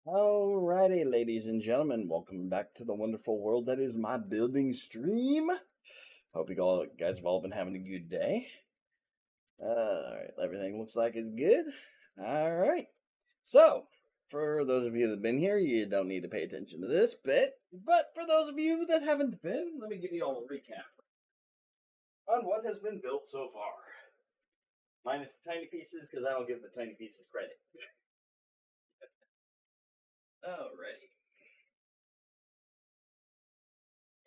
Alrighty, ladies and gentlemen, welcome back to the wonderful world that is my building stream. Hope you all guys have all been having a good day. Alright, everything looks like it's good. Alright, so for those of you that have been here, you don't need to pay attention to this bit, but for those of you that haven't been, let me give you all a recap on what has been built so far. Minus the tiny pieces, because I don't give the tiny pieces credit. Alrighty.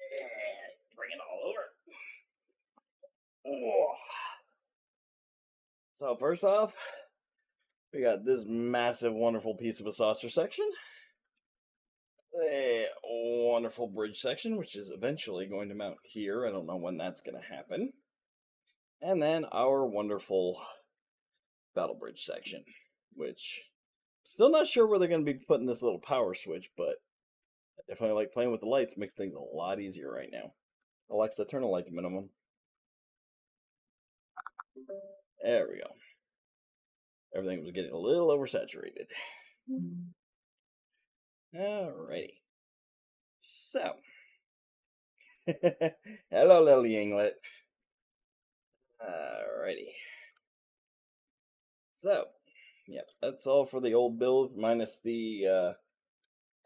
Yeah, bring it all over. Oh. So first off, we got this massive, wonderful piece of a saucer section. A wonderful bridge section, which is eventually going to mount here. I don't know when that's going to happen. And then our wonderful battle bridge section, which still not sure where they're going to be putting this little power switch, but I definitely like playing with the lights. Makes things a lot easier right now. Alexa, turn the light to minimum. There we go. Everything was getting a little oversaturated. Alrighty. So, hello, little Yinglet. Alrighty. So, yep, that's all for the old build, minus the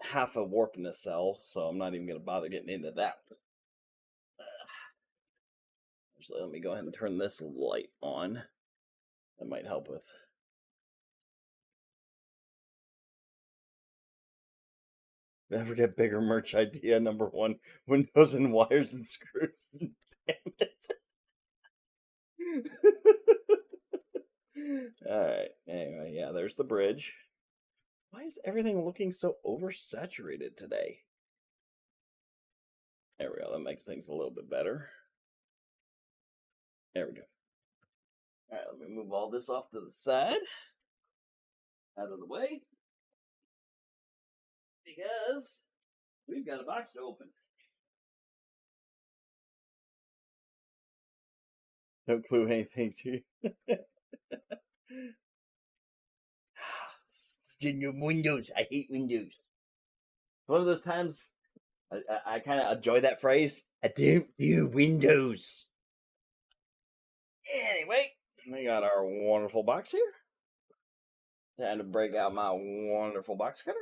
half a warp in the cell, so I'm not even going to bother getting into that. Actually, let me go ahead and turn this light on. That might help with. Never get bigger merch idea. Number one, windows and wires and screws. Damn it. Alright, anyway, yeah, there's the bridge. Why is everything looking so oversaturated today? There we go, that makes things a little bit better. There we go. Alright, let me move all this off to the side. Out of the way. Because we've got a box to open. No clue anything to you. Still Windows. I hate Windows. One of those times I kind of enjoy that phrase. I don't do Windows. Anyway, we got our wonderful box here. Time to break out my wonderful box cutter.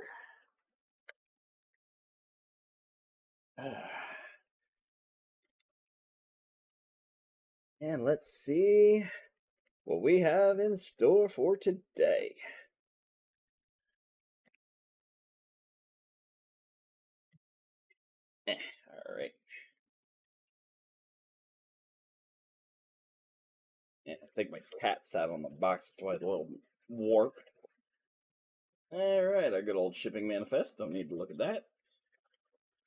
And let's see what we have in store for today. All right. Yeah, I think my cat sat on the box. That's why it's a little warped. All right, our good old shipping manifest. Don't need to look at that.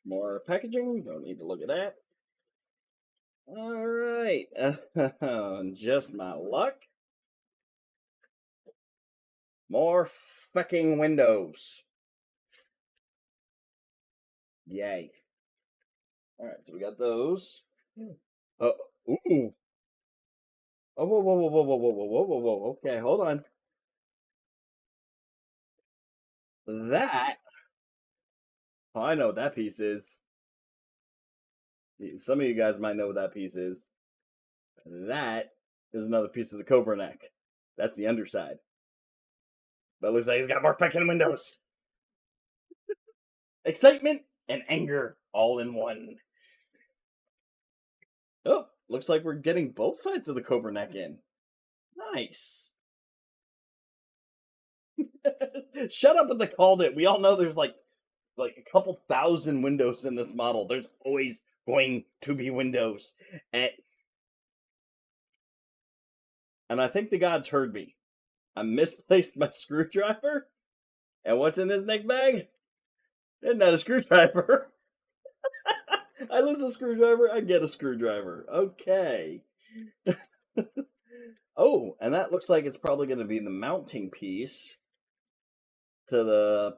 More packaging. Don't need to look at that. All right. Just my luck. More fucking windows. Yay. All right, so we got those. Ooh. Oh, whoa, whoa, whoa, whoa, whoa, whoa, whoa, whoa, whoa. Okay, hold on. That. Oh, I know what that piece is. Some of you guys might know what that piece is. That is another piece of the Cobra neck. That's the underside. But it looks like he's got more fucking windows. Excitement and anger all in one. Oh, looks like we're getting both sides of the Cobra neck in. Nice. Shut up with the called it. We all know there's like a couple thousand windows in this model. There's always going to be windows. And I think the gods heard me. I misplaced my screwdriver. And what's in this next bag? It's not a screwdriver. I lose a screwdriver, I get a screwdriver. Okay. Oh, and that looks like it's probably going to be the mounting piece to the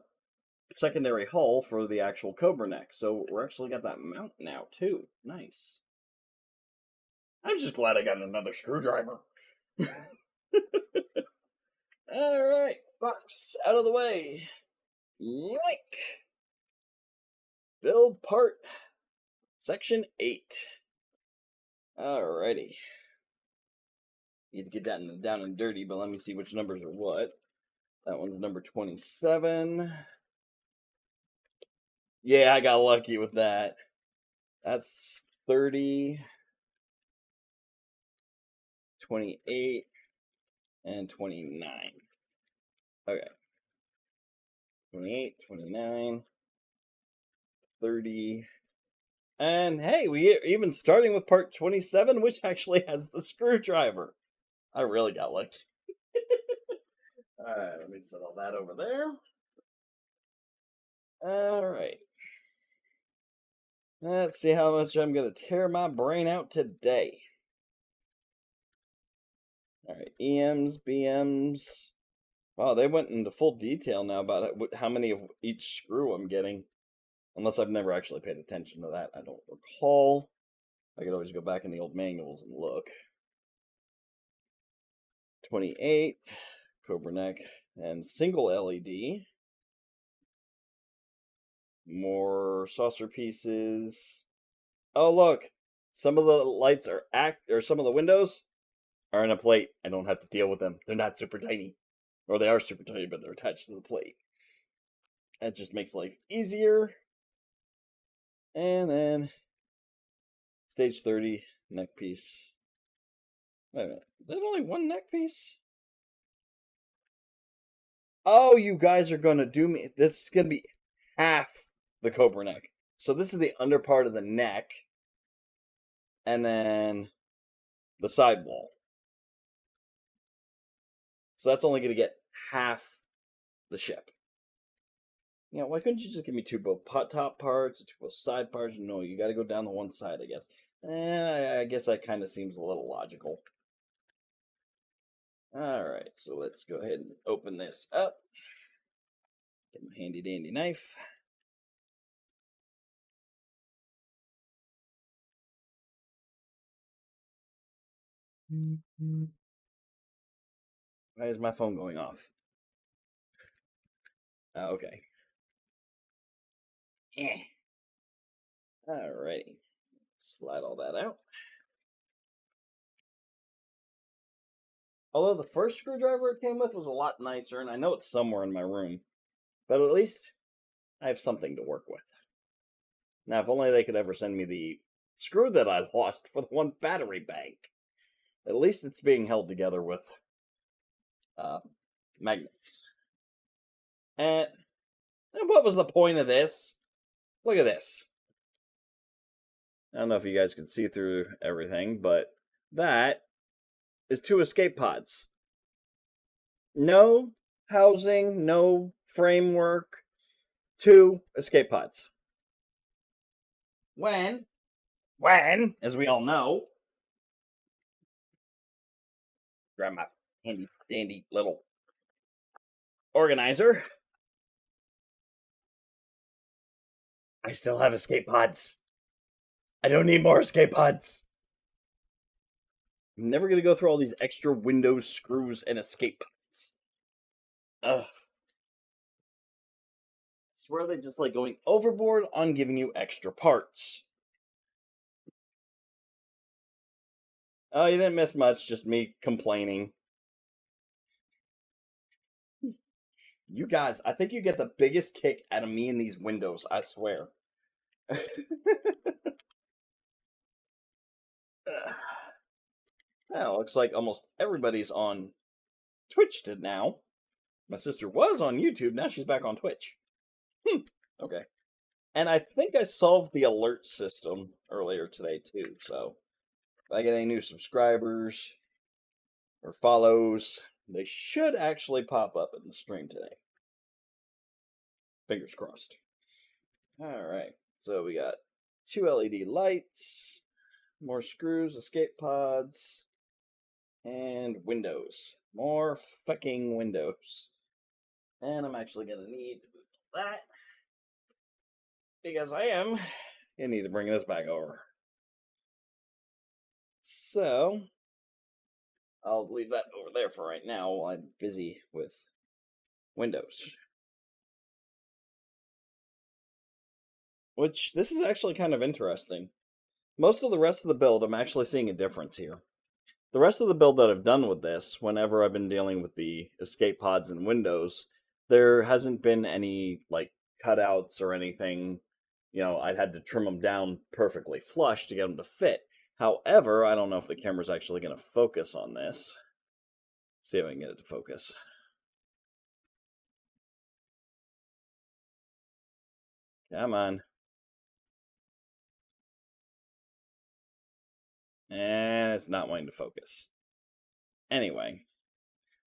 secondary hull for the actual Cobra neck. So we're actually got that mount now, too. Nice. I'm just glad I got another screwdriver. Alright, box out of the way. Yoink! Build part section 8. Alrighty. Need to get that down and dirty, but let me see which numbers are what. That one's number 27. Yeah, I got lucky with that. That's 30, 28, and 29. Okay. 28, 29, 30. And hey, we even starting with part 27, which actually has the screwdriver. I really got lucky. Alright, let me set all that over there. Alright. Let's see how much I'm going to tear my brain out today. Alright, EMs, BMs. Wow, they went into full detail now about it, how many of each screw I'm getting. Unless I've never actually paid attention to that. I don't recall. I could always go back in the old manuals and look. 28, Cobra neck, and single LED. More saucer pieces. Oh, look. Some of the lights are some of the windows are in a plate. I don't have to deal with them. They're not super tiny. Or they are super tiny, but they're attached to the plate. That just makes life easier. And then stage 30 neck piece. Wait a minute. There's only one neck piece? Oh, you guys are going to do me. This is going to be half the Cobra neck. So this is the under part of the neck. And then the sidewall. So that's only going to get half the ship. Yeah, why couldn't you just give me two both top parts, two both side parts? No, you got to go down the one side, I guess. I guess that kind of seems a little logical. Alright, so let's go ahead and open this up. Get my handy dandy knife. Why is my phone going off? Okay. Alrighty. Slide all that out. Although the first screwdriver it came with was a lot nicer, and I know it's somewhere in my room. But at least I have something to work with. Now, if only they could ever send me the screw that I lost for the one battery bank. At least it's being held together with magnets. And what was the point of this? Look at this. I don't know if you guys can see through everything, but that is 2 escape pods. No housing, no framework, 2 escape pods. When, as we all know, grab my handy dandy little organizer. I still have escape pods. I don't need more escape pods. I'm never going to go through all these extra windows, screws, and escape pods. Ugh. I swear they just like going overboard on giving you extra parts. Oh, you didn't miss much, just me complaining. You guys, I think you get the biggest kick out of me in these windows, I swear. Well, looks like almost everybody's on Twitch now. My sister was on YouTube, now she's back on Twitch. Okay. And I think I solved the alert system earlier today, too, so if I get any new subscribers or follows, they should actually pop up in the stream today. Fingers crossed. Alright, so we got 2 LED lights, more screws, escape pods, and windows. More fucking windows. And I'm actually going to need to move that, because I am going to need to bring this back over. So, I'll leave that over there for right now while I'm busy with windows. which this is actually kind of interesting. Most of the rest of the build, I'm actually seeing a difference here. The rest of the build that I've done with this, whenever I've been dealing with the escape pods and windows, there hasn't been any like cutouts or anything. I'd had to trim them down perfectly flush to get them to fit. However, I don't know if the camera's actually going to focus on this. See if I can get it to focus. Come on. And it's not wanting to focus. Anyway,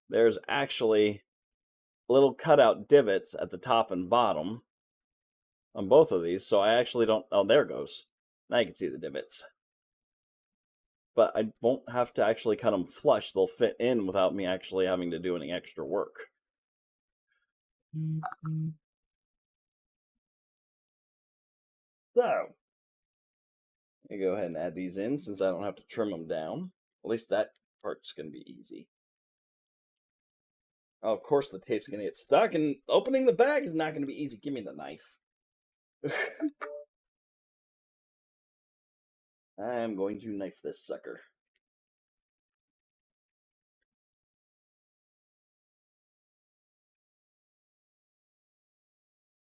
there's actually little cutout divots at the top and bottom on both of these, so I actually don't. Oh, there it goes. Now you can see the divots. But I won't have to actually cut them flush. They'll fit in without me actually having to do any extra work. So, I go ahead and add these in since I don't have to trim them down. At least that part's going to be easy. Oh, of course the tape's going to get stuck, and opening the bag is not going to be easy. Give me the knife. I'm going to knife this sucker.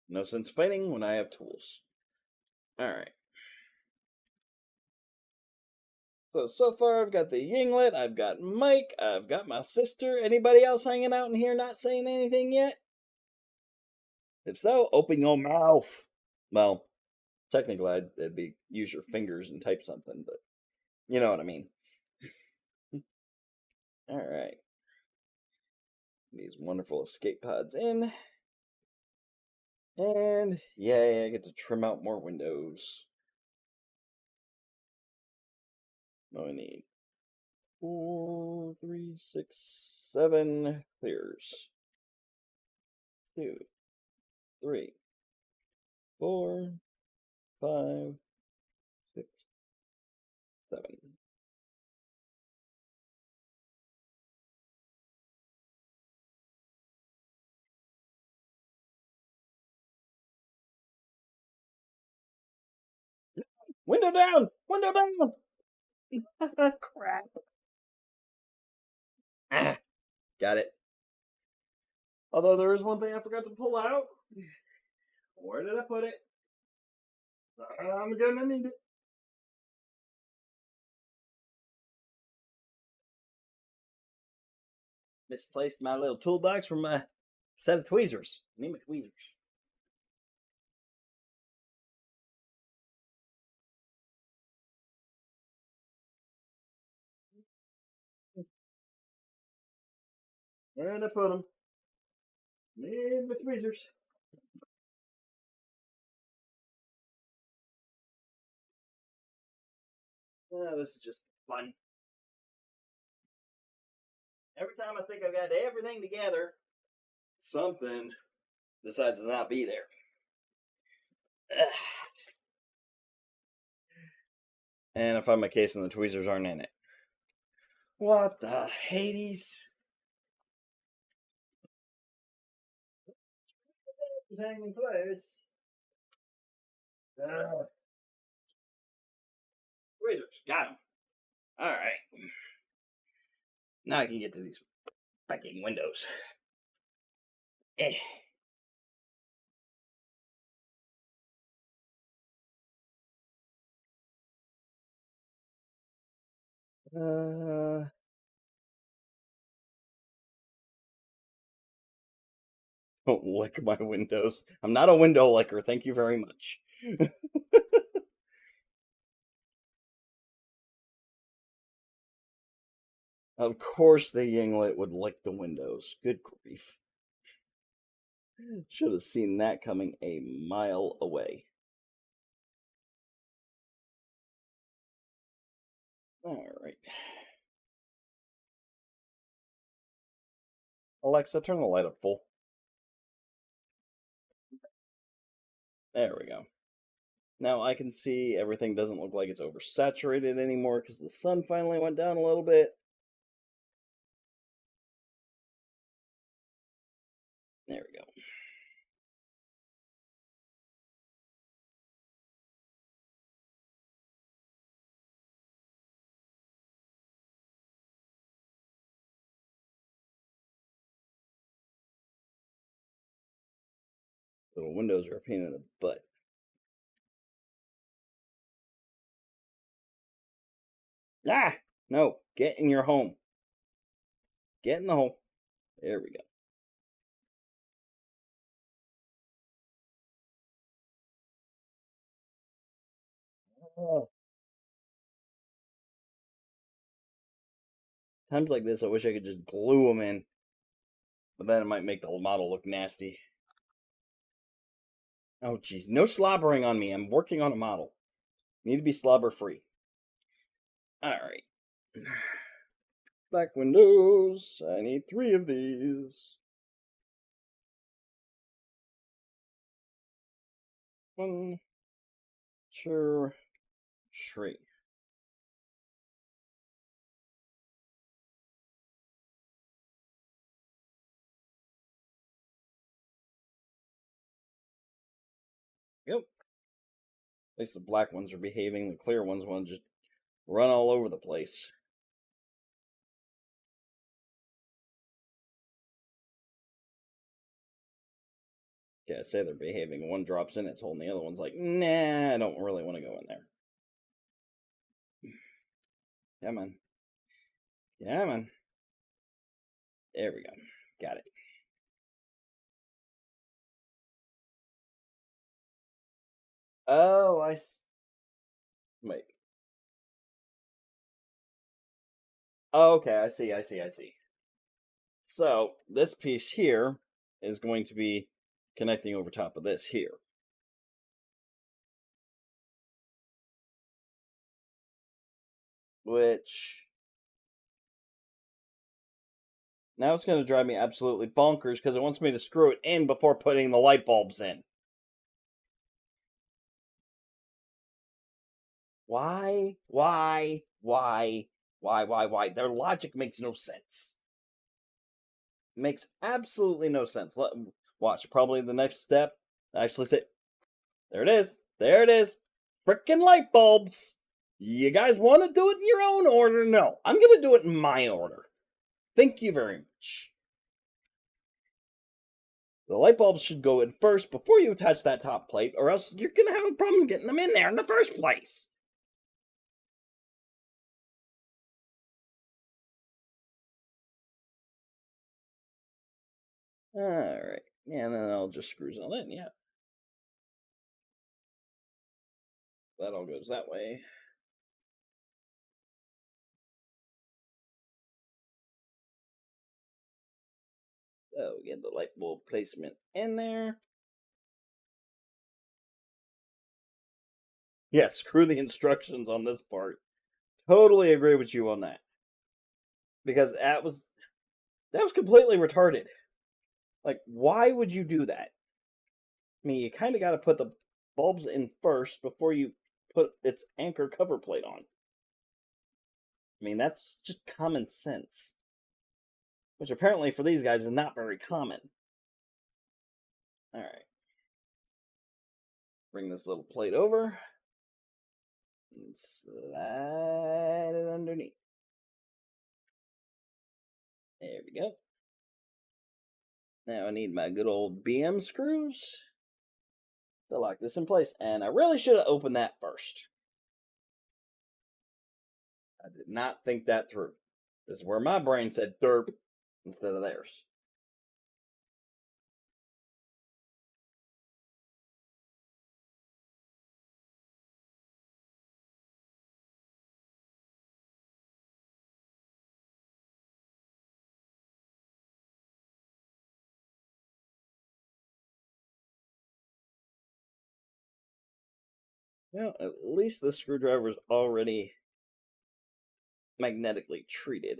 No sense fighting when I have tools. Alright. So far I've got the Yinglet, I've got Mike, I've got my sister. Anybody else hanging out in here not saying anything yet? If so, open your mouth. Well, technically it'd be use your fingers and type something, but you know what I mean. Alright. These wonderful escape pods in. And yay, I get to trim out more windows. What do I need? 4, 3, 6, 7 clears. 2, 3, 4, 5, 6, 7. Window down! Window down! Crap. Ah, got it. Although there is one thing I forgot to pull out. Where did I put it? I'm gonna need it. Misplaced my little toolbox from my set of tweezers. Need my tweezers. Where did I put them? Need my tweezers. Oh, this is just fun. Every time I think I've got everything together, something decides to not be there. And I find my case and the tweezers aren't in it. What the Hades? Hanging in place. Tweezers, got them. All right. Now I can get to these fucking windows. Eh. Don't lick my windows. I'm not a window licker. Thank you very much. Of course, the Yinglet would lick the windows. Good grief. Should have seen that coming a mile away. All right. Alexa, turn the light up full. There we go. Now I can see everything doesn't look like it's oversaturated anymore because the sun finally went down a little bit. There we go. Little windows are a pain in the butt. Ah! No, get in your home. Get in the hole. There we go. Oh. Times like this, I wish I could just glue them in, but then it might make the model look nasty. Oh, jeez. No slobbering on me. I'm working on a model. Need to be slobber free. All right. Black windows. I need 3 of these. 1, 2, 3. Yep. At least the black ones are behaving. The clear ones want to just run all over the place. Yeah, say they're behaving. One drops in its hole, and the other one's like, nah, I don't really want to go in there. Come on. Come on. There we go. Got it. Oh, wait. Oh, okay, I see. So, this piece here is going to be connecting over top of this here. Which, now it's going to drive me absolutely bonkers because it wants me to screw it in before putting the light bulbs in. Why? Why? Their logic makes no sense. Makes absolutely no sense. Watch, probably the next step. Actually, say, there it is. There it is. Frickin' light bulbs. You guys want to do it in your own order? No, I'm going to do it in my order. Thank you very much. The light bulbs should go in first before you attach that top plate, or else you're going to have a problem getting them in there in the first place. Alright. And then I'll just screw it in, yeah. That all goes that way. So get the light bulb placement in there. Yeah, screw the instructions on this part. Totally agree with you on that. Because that was completely retarded. Like, why would you do that? I mean, you kind of got to put the bulbs in first before you put its anchor cover plate on. I mean, that's just common sense. Which apparently for these guys is not very common. Alright. Bring this little plate over. And slide it underneath. There we go. Now I need my good old BM screws to lock this in place. And I really should have opened that first. I did not think that through. This is where my brain said derp instead of theirs. Well, at least the screwdriver is already magnetically treated.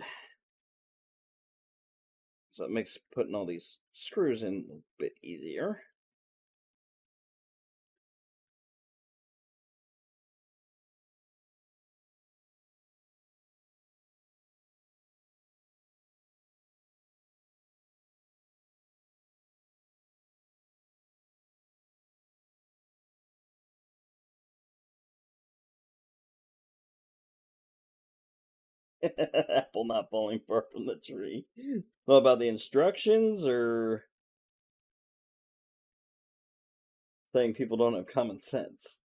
So it makes putting all these screws in a bit easier. Apple not falling far from the tree. What about the instructions or saying people don't have common sense.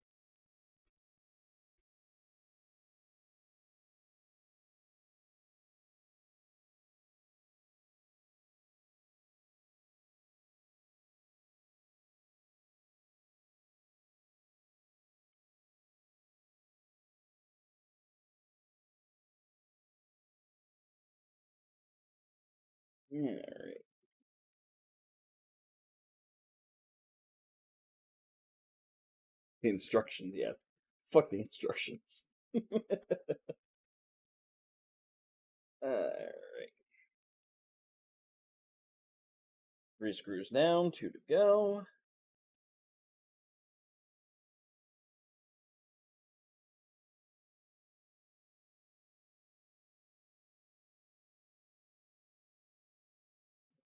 Alright. The instructions, yeah. Fuck the instructions. Alright. 3 screws down, 2 to go.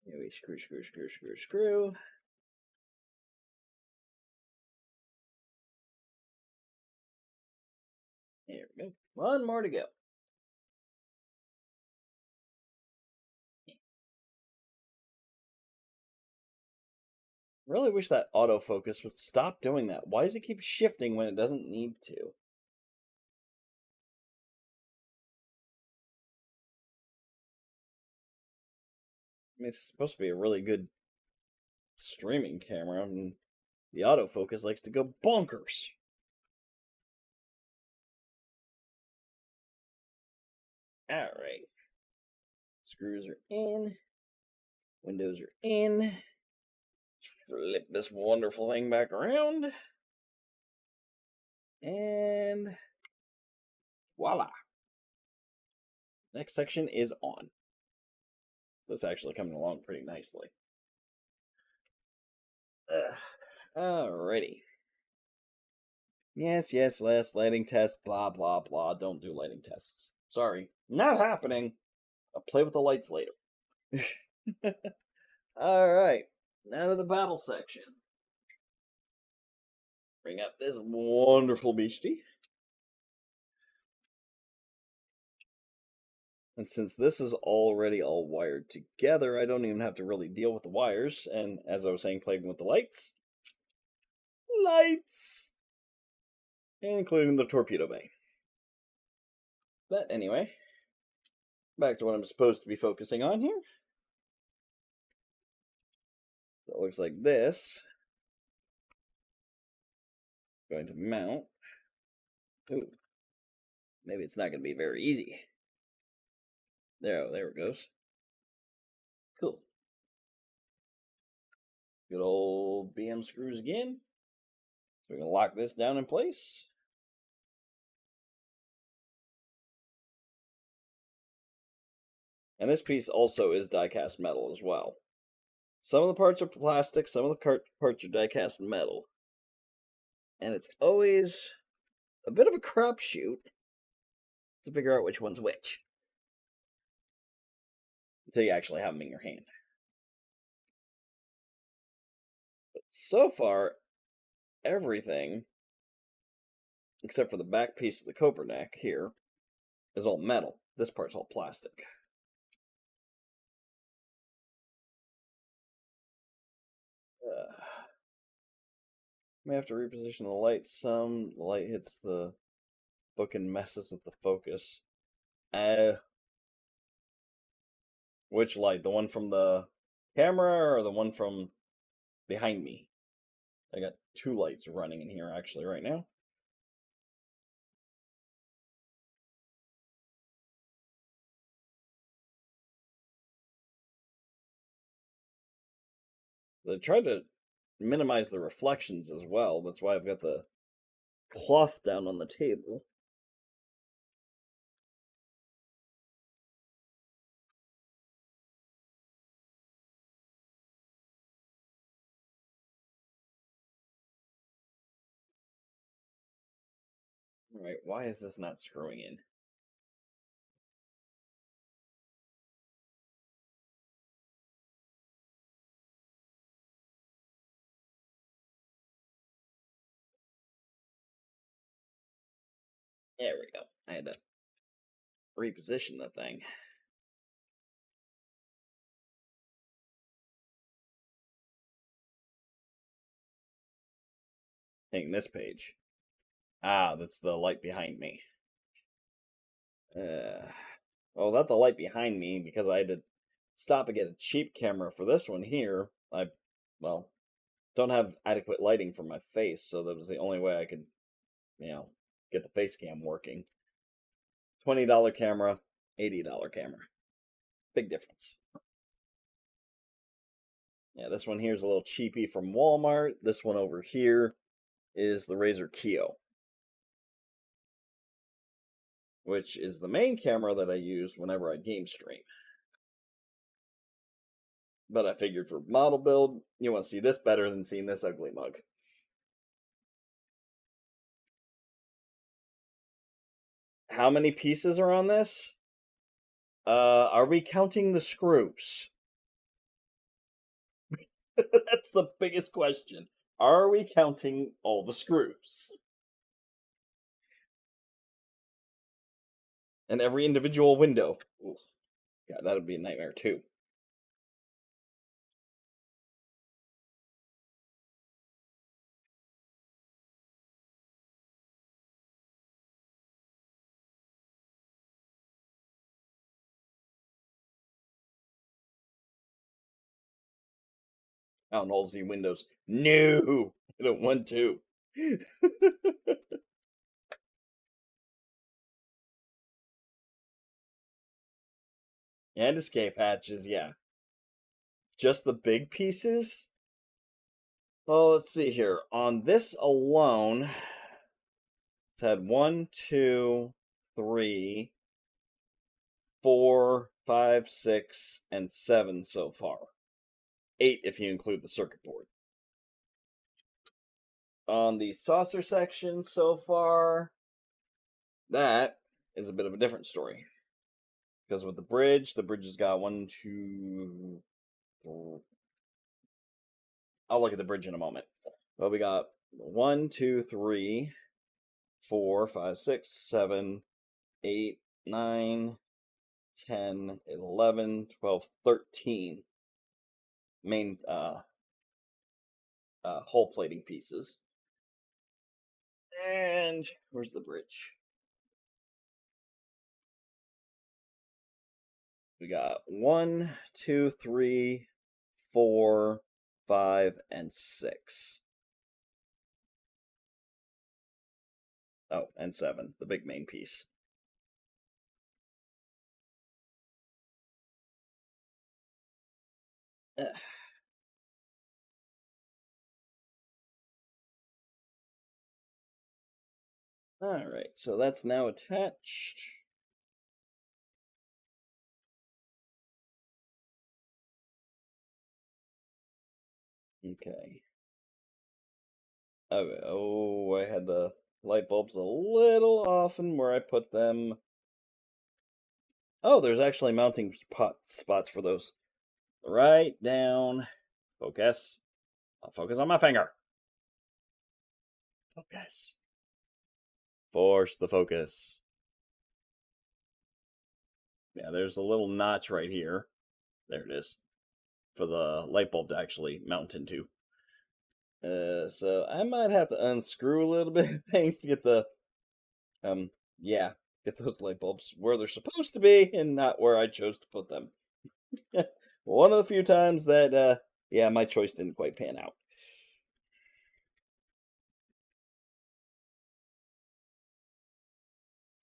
Here we screw, screw, screw, screw, screw. There we go. One more to go. Really wish that autofocus would stop doing that. Why does it keep shifting when it doesn't need to? I mean, it's supposed to be a really good streaming camera, and the autofocus likes to go bonkers. Alright. Screws are in. Windows are in. Flip this wonderful thing back around. And voila. Next section is on. So it's actually coming along pretty nicely. Alrighty. Yes, yes, last lighting test, blah, blah, blah. Don't do lighting tests. Sorry. Not happening. I'll play with the lights later. Alright. Now to the battle section. Bring up this wonderful beastie. And since this is already all wired together, I don't even have to really deal with the wires. And as I was saying, playing with the lights. Lights! Including the torpedo bay. But anyway, back to what I'm supposed to be focusing on here. So it looks like this. Going to mount. Ooh. Maybe it's not going to be very easy. There it goes. Cool. Good old BM screws again. So we're going to lock this down in place. And this piece also is die-cast metal as well. Some of the parts are plastic, some of the parts are die-cast metal. And it's always a bit of a crapshoot to figure out which one's which. Until you actually have them in your hand. But so far, everything, except for the back piece of the cobra neck here, is all metal. This part's all plastic. May have to reposition the light some. The light hits the book and messes with the focus. Which light? The one from the camera or the one from behind me? I got 2 lights running in here actually right now. I tried to minimize the reflections as well. That's why I've got the cloth down on the table. Alright, why is this not screwing in? There we go. I had to reposition the thing. hitting this page. Ah, that's the light behind me. Well, not the light behind me because I had to stop and get a cheap camera for this one here. Well, don't have adequate lighting for my face, so that was the only way I could, get the face cam working. $20 camera, $80 camera. Big difference. Yeah, this one here is a little cheapy from Walmart. This one over here is the Razer Keo, which is the main camera that I use whenever I game stream. But I figured for model build, you want to see this better than seeing this ugly mug. How many pieces are on this? Are we counting the screws? That's the biggest question. Are we counting all the screws? And every individual window. Oof. Yeah, that would be a nightmare too. On all Z windows. No! I don't want to. And escape hatches, yeah. Just the big pieces? Well, let's see here. On this alone, it's had 1, 2, 3, 4, 5, 6, and 7 so far. 8 if you include the circuit board. On the saucer section so far, that is a bit of a different story. Because with the bridge has got 1, 2, 3. I'll look at the bridge in a moment. Well, we got 1, 2, 3, 4, 5, 6, 7, 8, 9, 10, 11, 12, 13 main hull plating pieces. And where's the bridge? We got 1, 2, 3, 4, 5, and 6. Oh, and 7, the big main piece. Alright, so that's now attached. Okay. Oh, I had the light bulbs a little off in where I put them. Oh, there's actually mounting spots for those. Right down. Focus. I'll focus on my finger. Focus. Force the focus. Yeah, there's a little notch right here. There it is. For the light bulb to actually mount into. So I might have to unscrew a little bit of things to get the, yeah, get those light bulbs where they're supposed to be and not where I chose to put them. One of the few times that, yeah, my choice didn't quite pan out.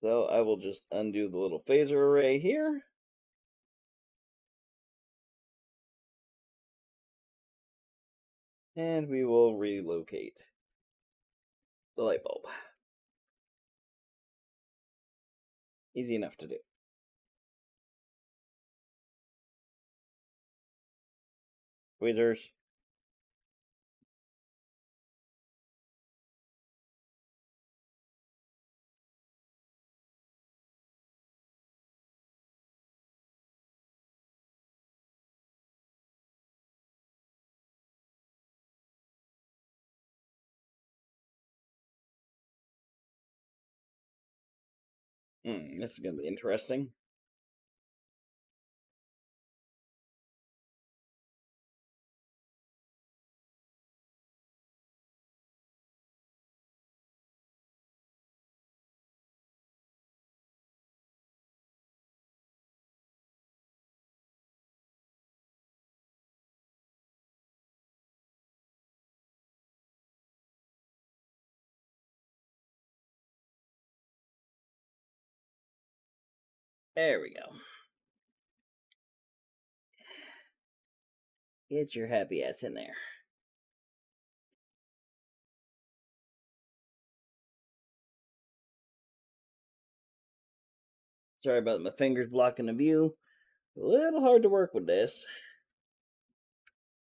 So I will just undo the little phaser array here. And we will relocate the light bulb. Easy enough to do. Tweezers. This is going to be interesting. There we go. Get your happy ass in there. Sorry about my fingers blocking the view. A little hard to work with this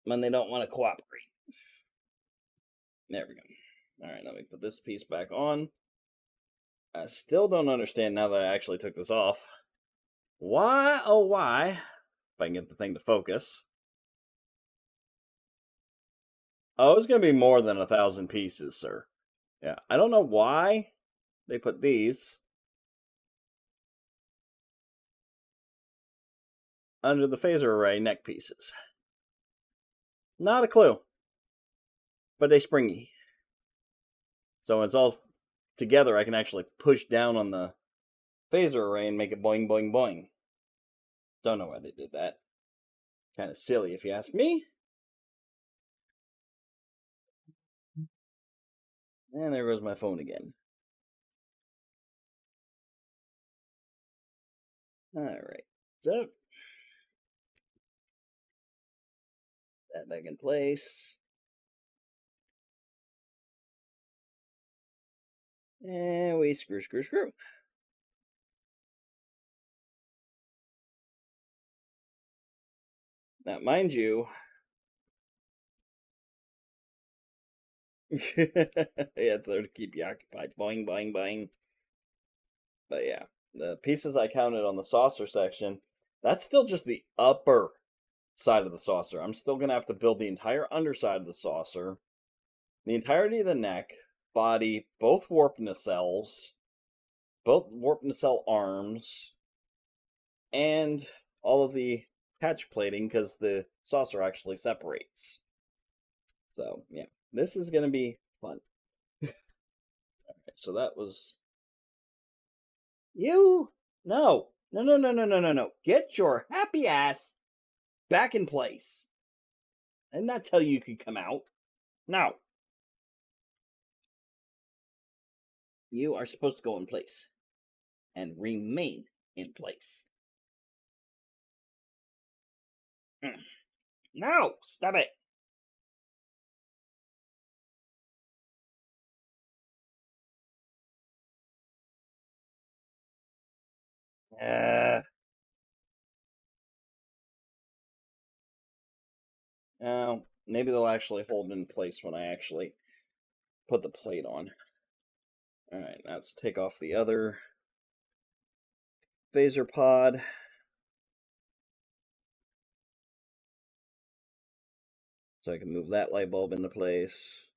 when they don't want to cooperate. There we go. Alright, let me put this piece back on. I still don't understand now that I actually took this off. Why, oh why, if I can get the thing to focus. Oh, it's going to be more than 1,000 pieces, sir. Yeah, I don't know why they put these under the phaser array neck pieces. Not a clue. But they springy. So when it's all together, I can actually push down on the phaser array and make it boing, boing, boing. Don't know why they did that. Kind of silly, if you ask me. And there goes my phone again. Alright. So, that back in place. And we screw, screw, screw. Now, mind you, yeah, it's there to keep you occupied. Boing, boing, boing. But yeah, the pieces I counted on the saucer section, that's still just the upper side of the saucer. I'm still going to have to build the entire underside of the saucer, the entirety of the neck, body, both warp nacelles, both warp nacelle arms, and all of the catch plating because the saucer actually separates. So, yeah, this is going to be fun. Okay, so that was... You? No. No, no, no, no, no, no, no. Get your happy ass back in place. I did not tell you you could come out. No. You are supposed to go in place and remain in place. No, stop it. Oh, maybe they'll actually hold in place when I actually put the plate on. Alright, let's take off the other phaser pod. So I can move that light bulb into place.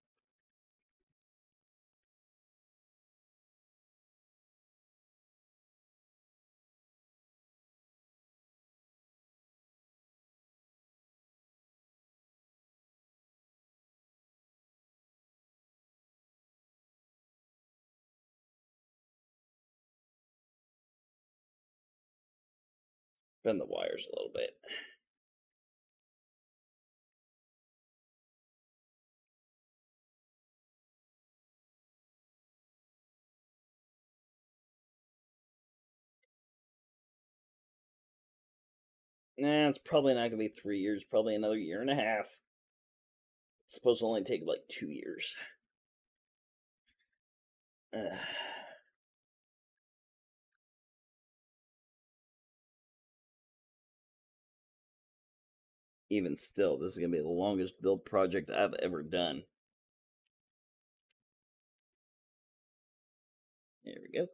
Bend the wires a little bit. Nah, it's probably not going to be 3 years, probably another year and a half. It's supposed to only take like 2 years. Even still, this is going to be the longest build project I've ever done. There we go.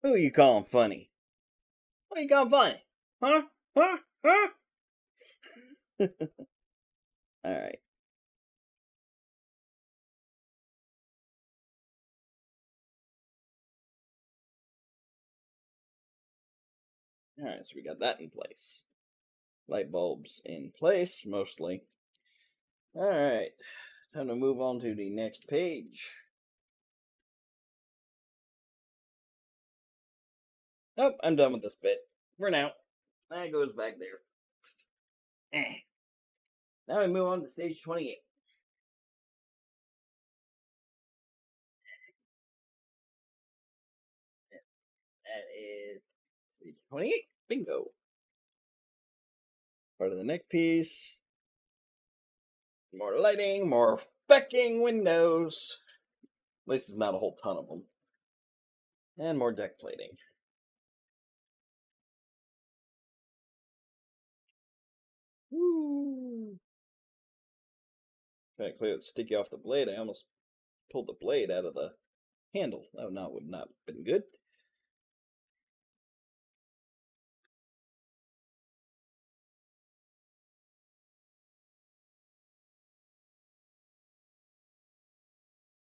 Who you calling funny? Who you calling funny? Huh? Huh? Huh? Alright. Alright, so we got that in place. Light bulbs in place, mostly. Alright, time to move on to the next page. Nope, I'm done with this bit. For now. That goes back there. Now we move on to stage 28. That is stage 28. Bingo. Part of the neck piece. More lighting, more fecking windows. At least it's not a whole ton of them. And more deck plating. Woo! Trying to clear the sticky off the blade. I almost pulled the blade out of the handle. That would not have been good.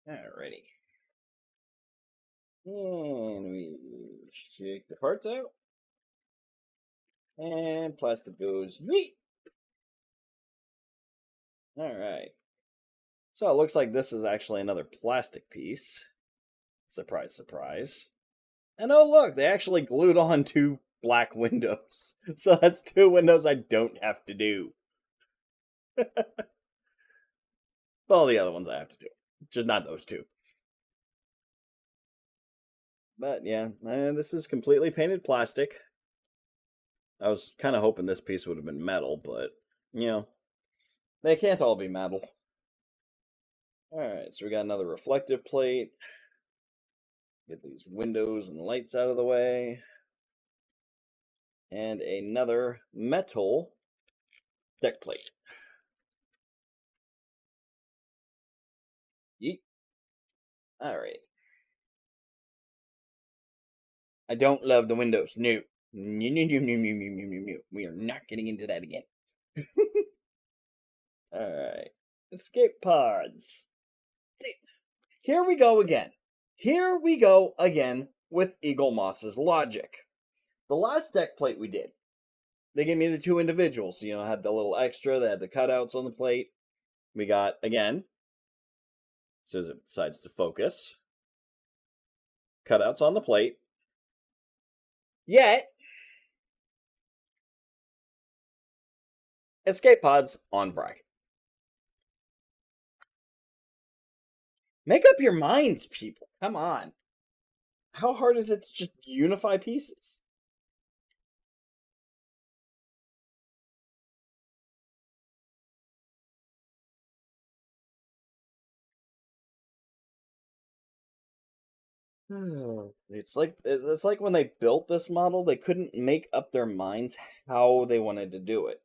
Alrighty. And we shake the parts out. And plastic goes yeet. Alright. So it looks like this is actually another plastic piece. Surprise, surprise. And oh look, they actually glued on 2 black windows. So that's 2 windows I don't have to do. All the other ones I have to do. Just not those 2. But yeah, this is completely painted plastic. I was kind of hoping this piece would have been metal, but, you know, they can't all be metal. Alright, so we got another reflective plate. Get these windows and lights out of the way. And another metal deck plate. Yeet. Alright. I don't love the windows. No. No, no, no, no, no, no, no, no, no. We are not getting into that again. Alright. Escape pods. Here we go again. Here we go again with Eagle Moss's logic. The last deck plate we did, they gave me the 2 individuals. You know, had the little extra, they had the cutouts on the plate. We got, again, as soon as it decides to focus, cutouts on the plate. Yet, escape pods on bracket. Make up your minds, people. Come on. How hard is it to just unify pieces? It's like when they built this model, they couldn't make up their minds how they wanted to do it.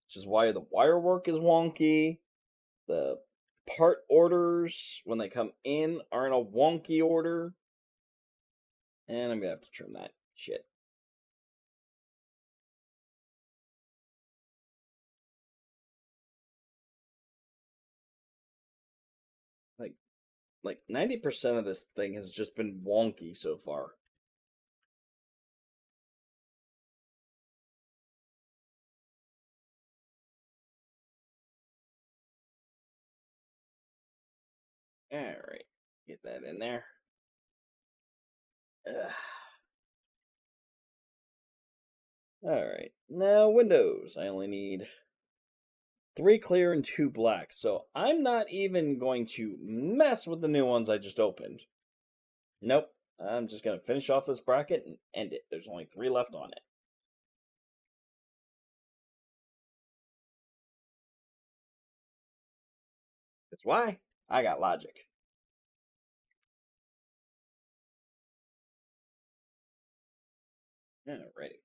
Which is why the wire work is wonky. The part orders when they come in are in a wonky order. And I'm gonna have to trim that shit. Like 90% of this thing has just been wonky so far. Alright, get that in there. Alright, now windows. I only need 3 clear and 2 black, so I'm not even going to mess with the new ones I just opened. Nope, I'm just going to finish off this bracket and end it. There's only 3 left on it. That's why I got logic. Alrighty.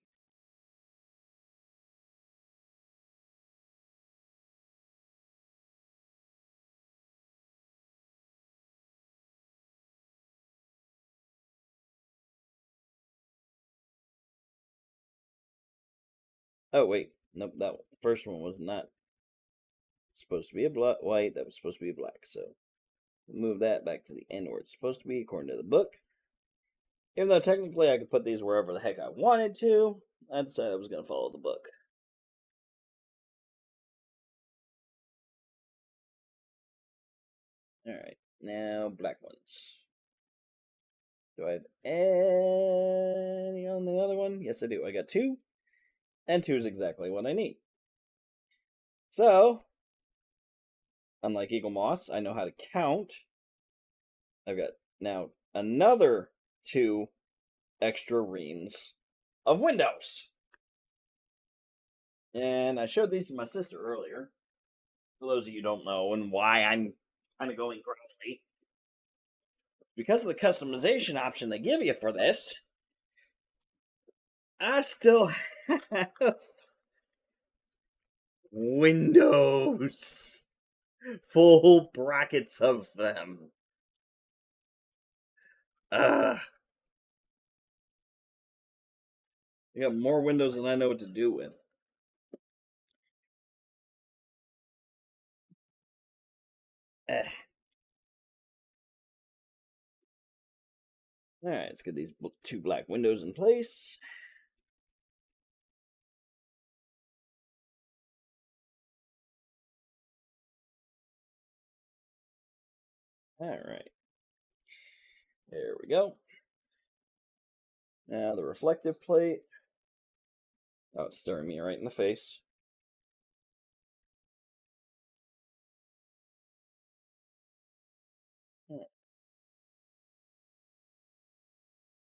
Oh, wait. Nope, that first one was not supposed to be a white. That was supposed to be black, so move that back to the end where it's supposed to be according to the book. Even though technically I could put these wherever the heck I wanted to, I decided I was going to follow the book. Alright, now black ones. Do I have any on Yes, I do. I got 2, and 2 is exactly what I need. So, unlike Eagle Moss, I know how to count. I've got now another 2 extra reams of windows. And I showed these to my sister earlier. For those of you who don't know, and why I'm kind of going grumbly. Because of the customization option they give you for this, I still have windows. Full brackets of them. Ugh. I got more windows than I know what to do with. Eh. Alright, let's get these 2 black windows in place. Alright. There we go. Now the reflective plate. Oh, it's staring me right in the face.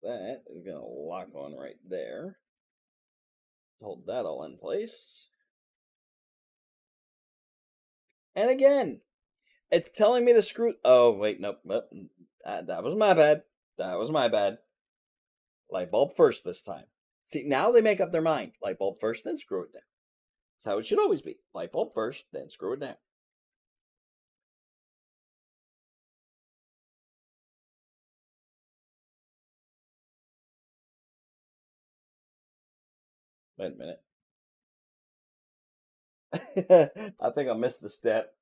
That is going to lock on right there. Hold that all in place. And again, it's telling me to screw... Oh, wait, nope. That was my bad. That was my bad. Light bulb first this time. See, now they make up their mind. Light bulb first, then screw it down. That's how it should always be. Light bulb first, then screw it down. Wait a minute. I think I missed a step.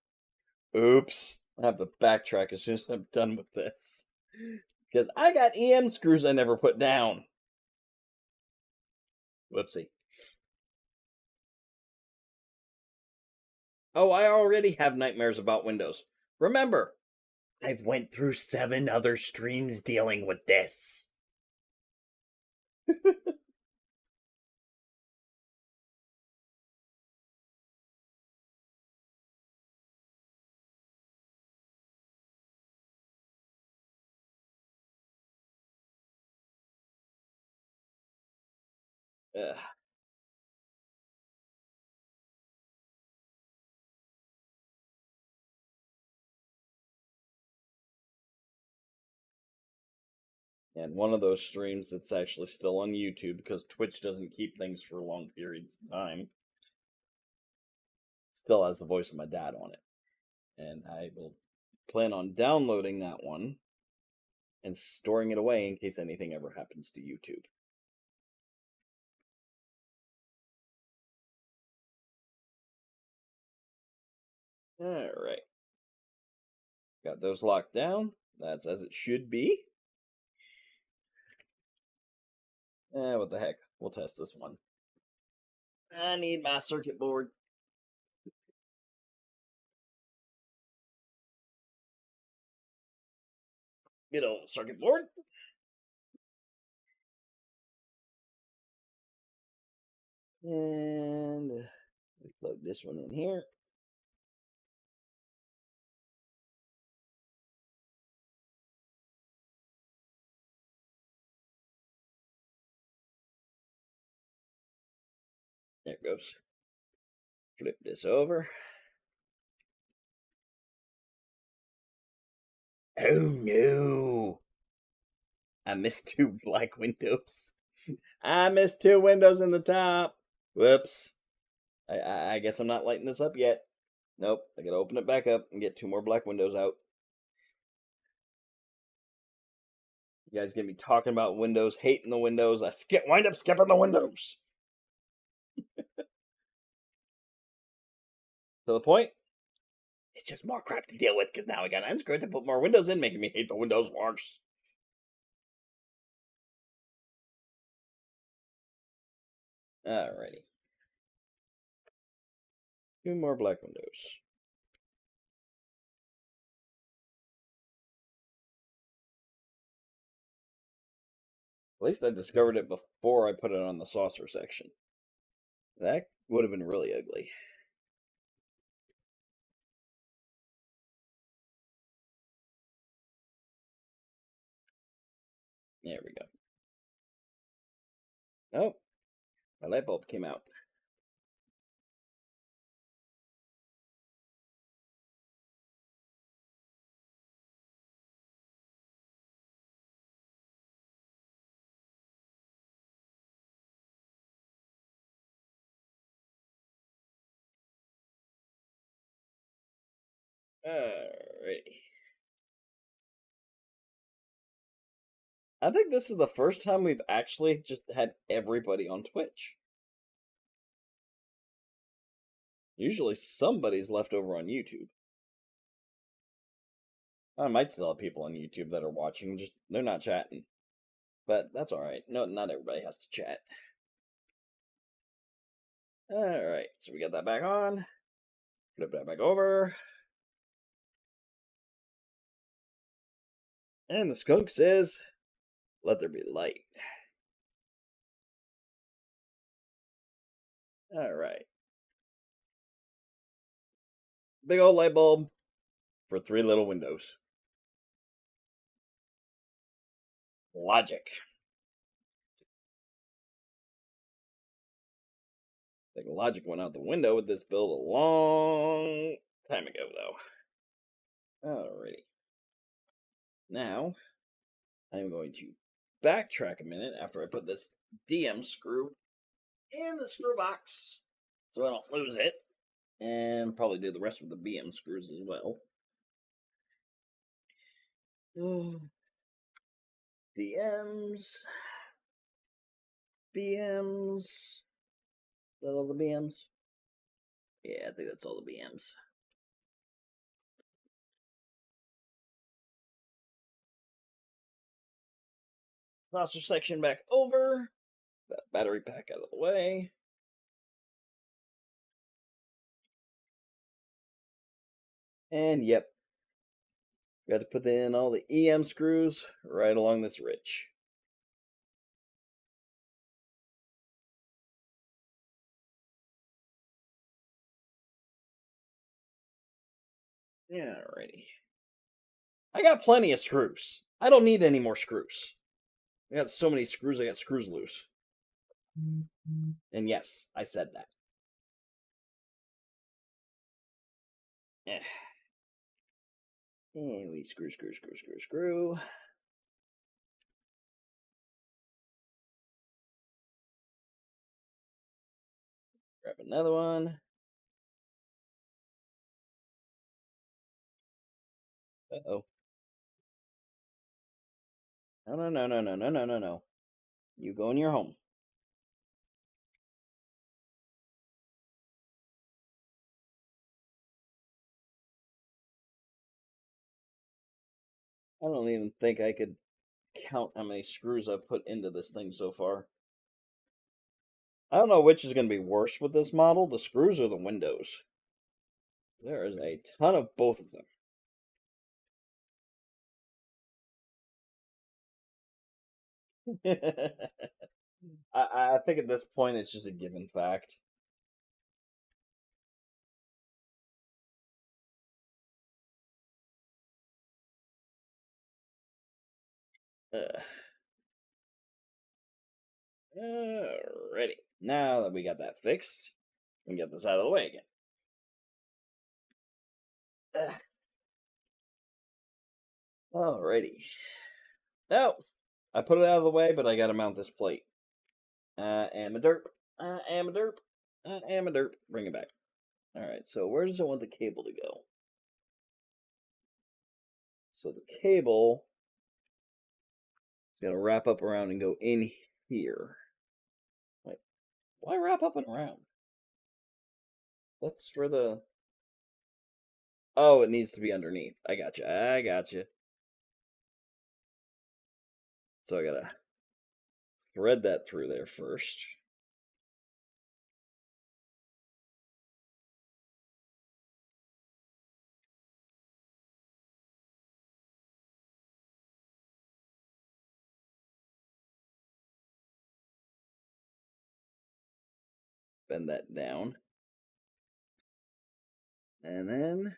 Oops. I have to backtrack as soon as I'm done with this. Because I got EM screws I never put down. Whoopsie. Oh, I already have nightmares about Windows. Remember, I've went through 7 other streams dealing with this. Ugh. And one of those streams that's actually still on YouTube because Twitch doesn't keep things for long periods of time still has the voice of my dad on it. And I will plan on downloading that one and storing it away in case anything ever happens to YouTube. Alright. Got those locked down. That's as it should be. What the heck? We'll test this one. I need my circuit board. Good old circuit board. And we plug this one in here. There it goes. Flip this over. Oh no! I missed 2 black windows. I missed 2 windows in the top. Whoops. I guess I'm not lighting this up yet. Nope. I gotta open it back up and get 2 more black windows out. You guys get me talking about windows, hating the windows. I wind up skipping the windows. To the point, it's just more crap to deal with because now I got unscrewed to put more windows in, making me hate the windows worse. Alrighty. 2 more black windows. least I discovered it before I put it on the saucer section. That would have been really ugly. There we go. Oh, my light bulb came out. Alrighty. I think this is the first time we've actually just had everybody on Twitch. Usually somebody's left over on YouTube. I might still have people on YouTube that are watching, just they're not chatting. But that's alright. No, not everybody has to chat. Alright, so we got that back on. Flip that back over. And the skunk says, let there be light. Alright. Big old light bulb for 3 little windows. Logic. I think logic went out the window with this build a long time ago, though. Alrighty. Now, I'm going to backtrack a minute after I put this DM screw in the screw box so I don't lose it. And probably do the rest of the BM screws as well. DMs. BMs. Is that all the BMs? Yeah, I think that's all the BMs. Saucer section back over. That battery pack out of the way. And yep, got to put in all the EM screws right along this ridge. Alrighty. I got plenty of screws. I don't need any more screws. I got so many screws, I got screws loose. And yes, I said that. And we screw. Grab another one. Uh-oh. No. You go in your home. I don't even think I could count how many screws I've put into this thing so far. I don't know which is going to be worse with this model, the screws or the windows. There is a ton of both of them. I think at this point it's just a given fact. Alrighty. Now that we got that fixed, we can get this out of the way again. Alrighty. Now, I put it out of the way, but I gotta mount this plate. I am a derp. Bring it back. Alright, so where does it want the cable to go? So the cable is gonna wrap up around and go in here. Wait, why wrap up and around? That's for the... Oh, it needs to be underneath. I gotcha. So I gotta thread that through there first. bend that down. And then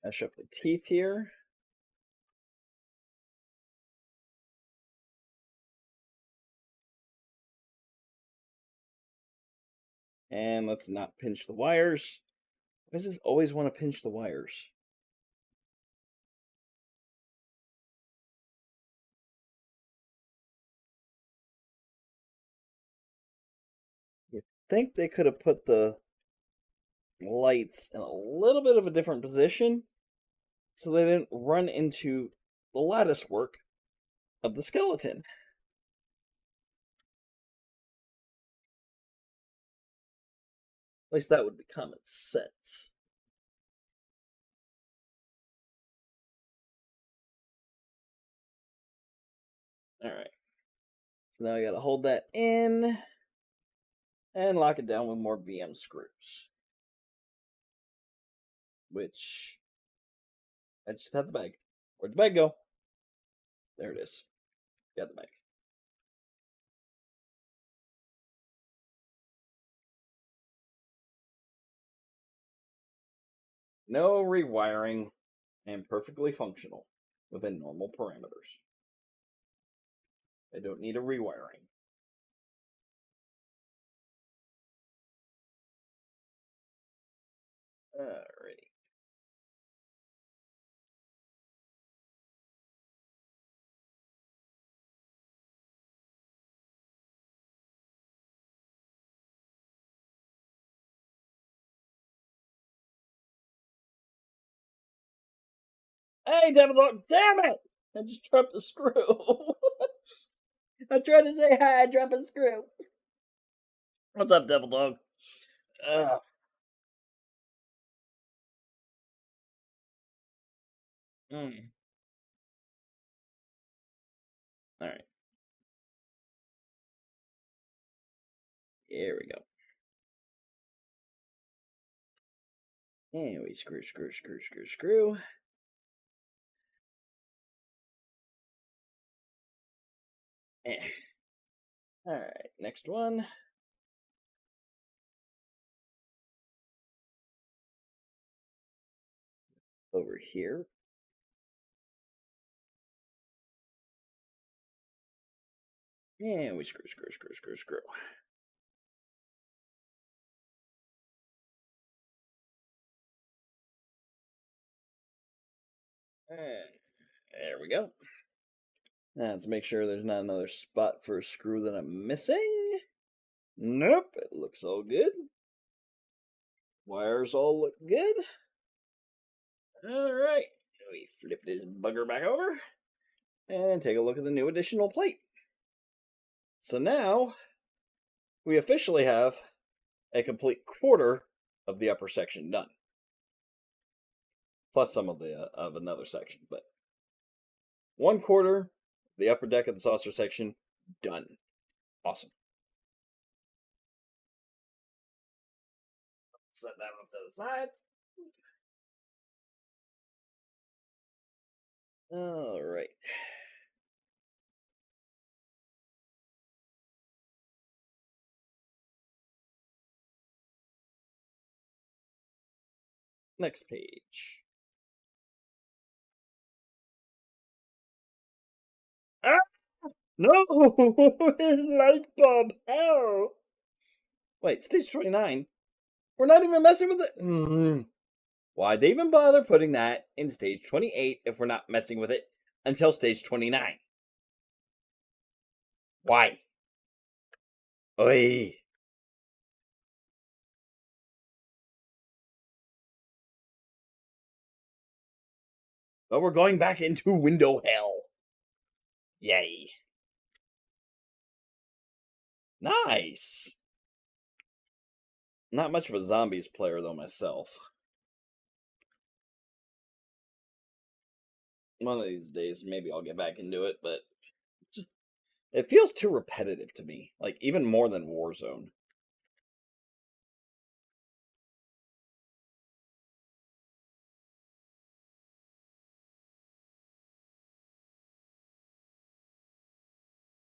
mesh up the teeth here. And let's not pinch the wires. Why does this always want to pinch the wires? You think they could have put the lights in a little bit of a different position so they didn't run into the lattice work of the skeleton. At least that would be common sense. Alright. So now I gotta hold that in and lock it down with more VM screws. Which I just have the bag. Where'd the bag go? There it is. Got the bag. No rewiring and perfectly functional within normal parameters. I don't need a rewiring. Alrighty. Hey, Devil Dog! Damn it! I just dropped a screw. I tried to say hi, I dropped a screw. What's up, Devil Dog? Ugh. Mm. Alright. Here we go. And we screw. Eh. Alright, next one. Over here. And we screw. There we go. Now let's make sure there's not another spot for a screw that I'm missing. Nope, it looks all good. Wires all look good. Alright, we flip this bugger back over and take a look at the new additional plate. So now we officially have a complete quarter of the upper section done. Plus some of the of another section, but 1/4 the upper deck of the saucer section done. Awesome. Set that up to the side. All right. Next page. Ah! No! Light bulb! Ow! Wait, stage 29? We're not even messing with it? Why'd they even bother putting that in stage 28 if we're not messing with it until stage 29? Why? Oi! But we're going back into window hell. Yay. Nice! Not much of a zombies player, though, myself. One of these days, maybe I'll get back into it, but just, it feels too repetitive to me. Like, even more than Warzone.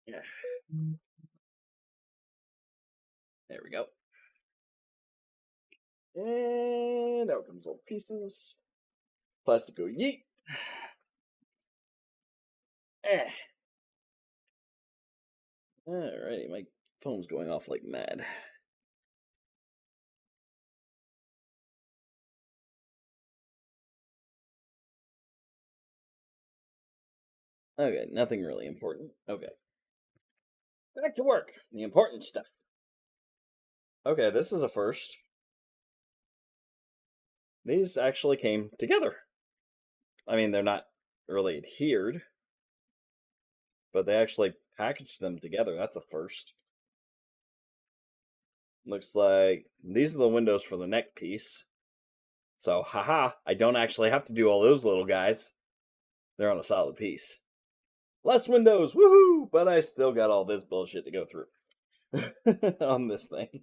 Yeah. There we go. And out comes all pieces. Plastico yeet. Eh. Alrighty, my phone's going off like mad. Okay, nothing really important. Okay. Back to work. The important stuff. Okay, this is a first. These actually came together. I mean, they're not really adhered, but they actually packaged them together. That's a first. Looks like these are the windows for the neck piece. So, haha, I don't actually have to do all those little guys. They're on a solid piece. Less windows, woohoo! But I still got all this bullshit to go through on this thing.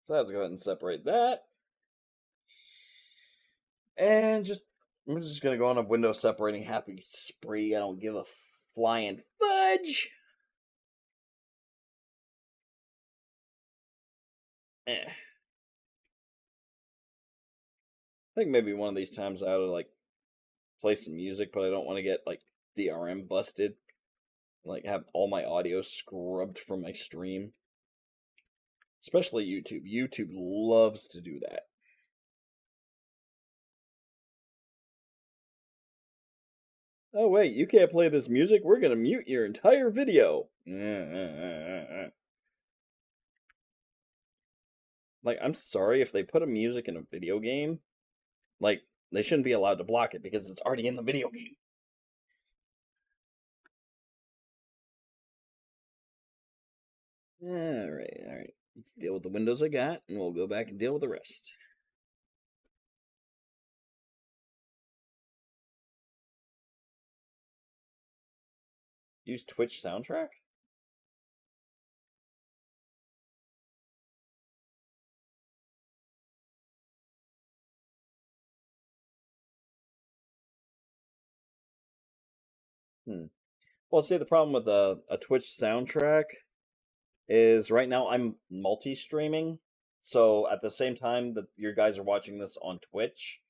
So let's go ahead and separate that. And I'm just gonna go on a window separating happy spree. I don't give a flying fudge. Eh. I think maybe one of these times I ought to like play some music, but I don't want to get like DRM busted. Like have all my audio scrubbed from my stream. Especially YouTube. YouTube loves to do that. Oh wait, you can't play this music. We're gonna mute your entire video. Like, I'm sorry if they put a music in a video game. Like, they shouldn't be allowed to block it because it's already in the video game. Alright. Let's deal with the windows I got, and we'll go back and deal with the rest. Use Twitch soundtrack? Well, see, the problem with a Twitch soundtrack is right now I'm multi-streaming. So at the same time that you guys are watching this on Twitch,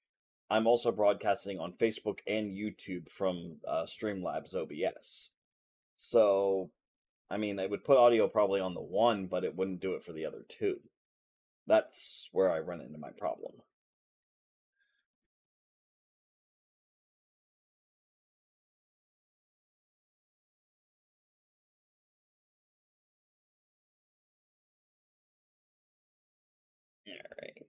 I'm also broadcasting on Facebook and YouTube from Streamlabs OBS. So, I mean, it would put audio probably on the one, but it wouldn't do it for the other two. That's where I run into my problem. Alright.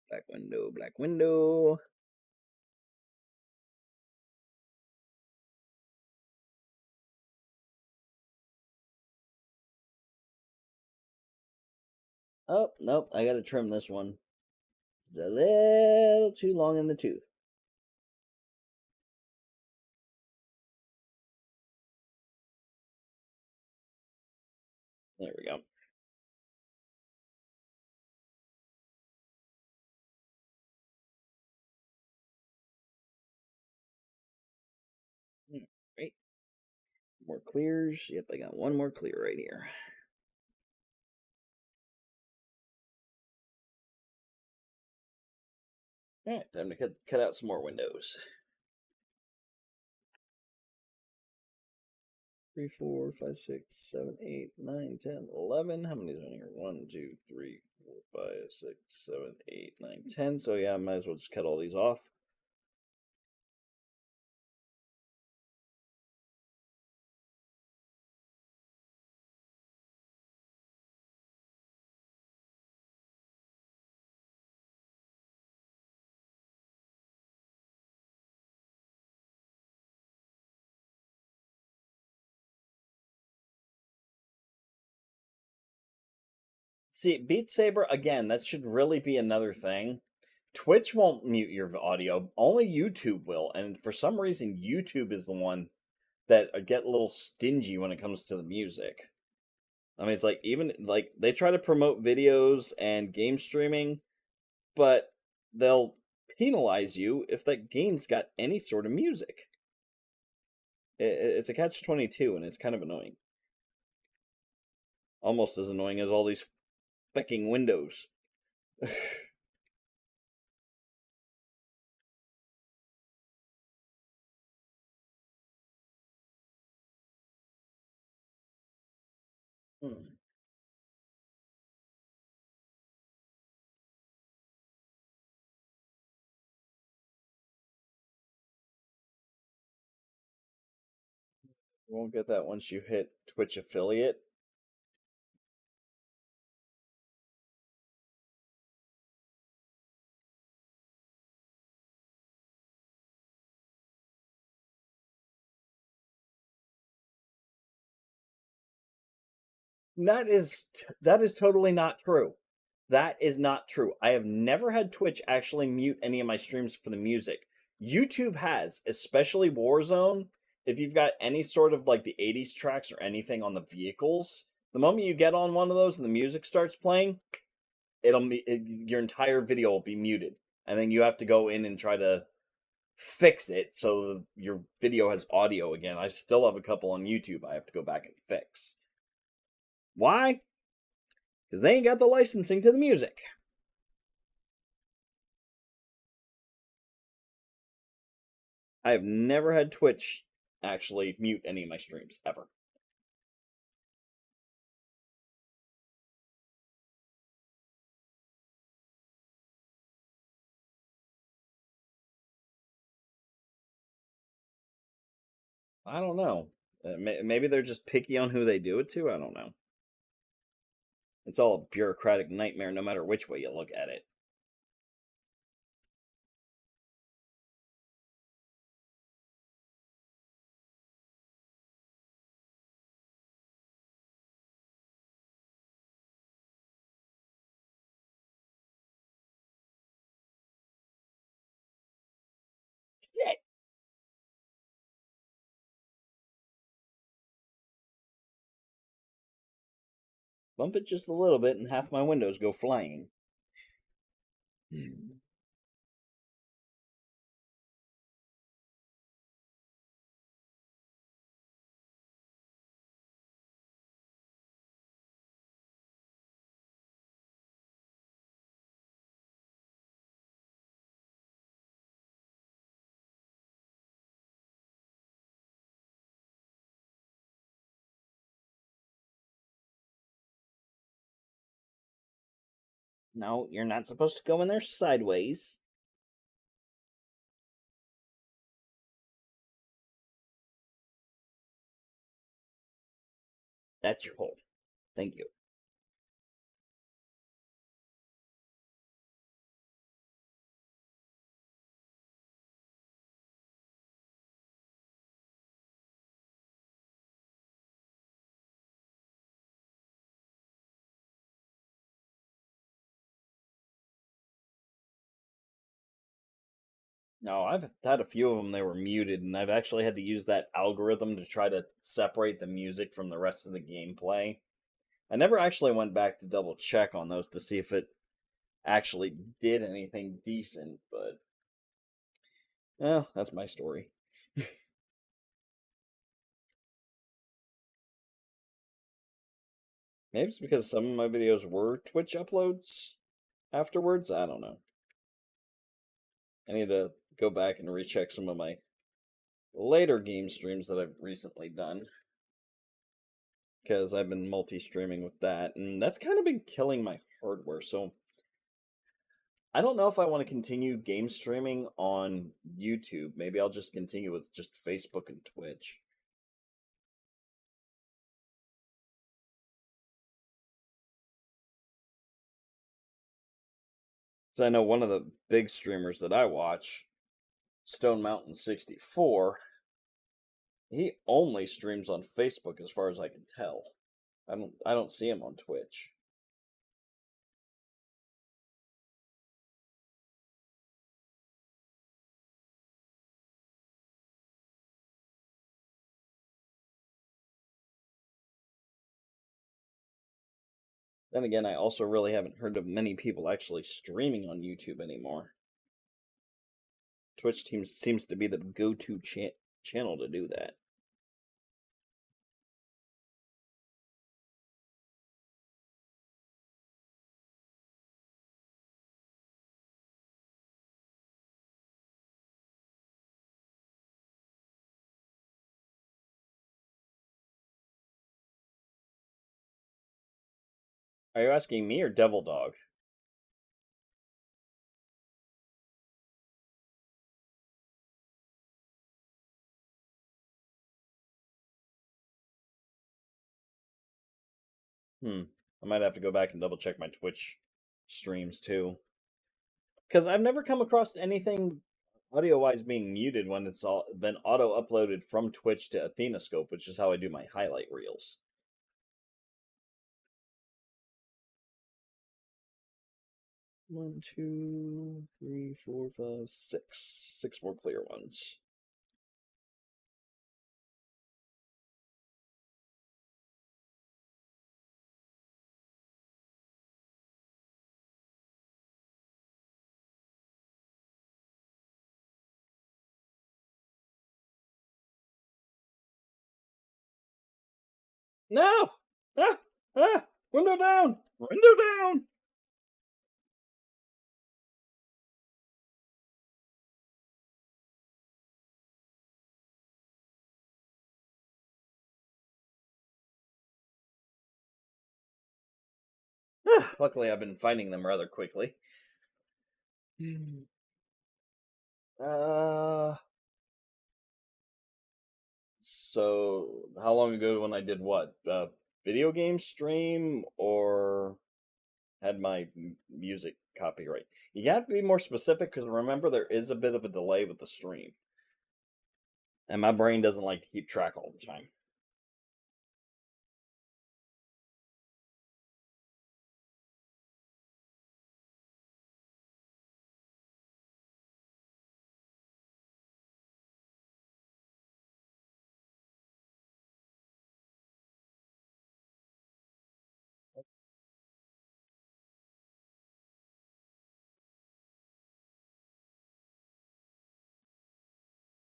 Black window. Oh, nope, I gotta trim this one. It's a little too long in the tooth. There we go. Great. More clears. Yep, I got one more clear right here. Alright, time to cut out some more windows. 3, 4, 5, 6, 7, 8, 9, 10, 11. How many is on here? 1, 2, 3, 4, 5, 6, 7, 8, 9, 10. So yeah, I might as well just cut all these off. See, Beat Saber, again, that should really be another thing. Twitch won't mute your audio, only YouTube will. And for some reason, YouTube is the one that get a little stingy when it comes to the music. I mean, it's like even like they try to promote videos and game streaming, but they'll penalize you if that game's got any sort of music. It's a catch-22, and it's kind of annoying. Almost as annoying as all these fucking windows. Hmm. You won't get that once you hit Twitch affiliate. That is totally not true. That is not true. I have never had Twitch actually mute any of my streams for the music. YouTube has, especially Warzone. If you've got any sort of like the 80s tracks or anything on the vehicles, the moment you get on one of those and the music starts playing, your entire video will be muted. And then you have to go in and try to fix it so your video has audio again. I still have a couple on YouTube I have to go back and fix. Why? Because they ain't got the licensing to the music. I have never had Twitch actually mute any of my streams ever. I don't know. Maybe they're just picky on who they do it to. I don't know. It's all a bureaucratic nightmare, no matter which way you look at it. Yeah, bump it just a little bit, and half my windows go flying. No, you're not supposed to go in there sideways. That's your hole. Thank you. No, I've had a few of them. They were muted, and I've actually had to use that algorithm to try to separate the music from the rest of the gameplay. I never actually went back to double check on those to see if it actually did anything decent, but well, that's my story. Maybe it's because some of my videos were Twitch uploads afterwards. I don't know. I need to go back and recheck some of my later game streams that I've recently done because I've been multi-streaming with that, and that's kind of been killing my hardware. So I don't know if I want to continue game streaming on YouTube. Maybe I'll just continue with just Facebook and Twitch. So I know one of the big streamers that I watch, Stone Mountain 64, he only streams on Facebook as far as I can tell. I don't see him on Twitch. Then again, I also really haven't heard of many people actually streaming on YouTube anymore. Twitch seems to be the go-to channel to do that. Are you asking me or Devil Dog? I might have to go back and double check my Twitch streams too. Because I've never come across anything audio-wise being muted when it's all been auto-uploaded from Twitch to AthenaScope, which is how I do my highlight reels. One, two, three, four, five, six. 6 more clear ones. No! Ah! Ah! Window down! Window down! Luckily, I've been finding them rather quickly. So how long ago when I did what? Video game stream or had my music copyright? You have to be more specific because remember there is a bit of a delay with the stream, and my brain doesn't like to keep track all the time.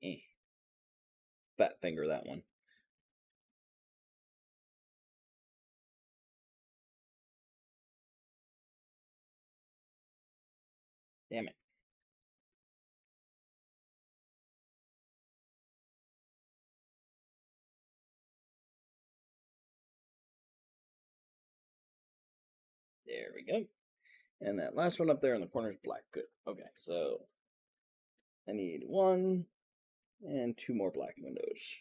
Eh, fat finger that one. Damn it. There we go. And that last one up there in the corner is black. Good. Okay, so I need 1 and 2 more black windows.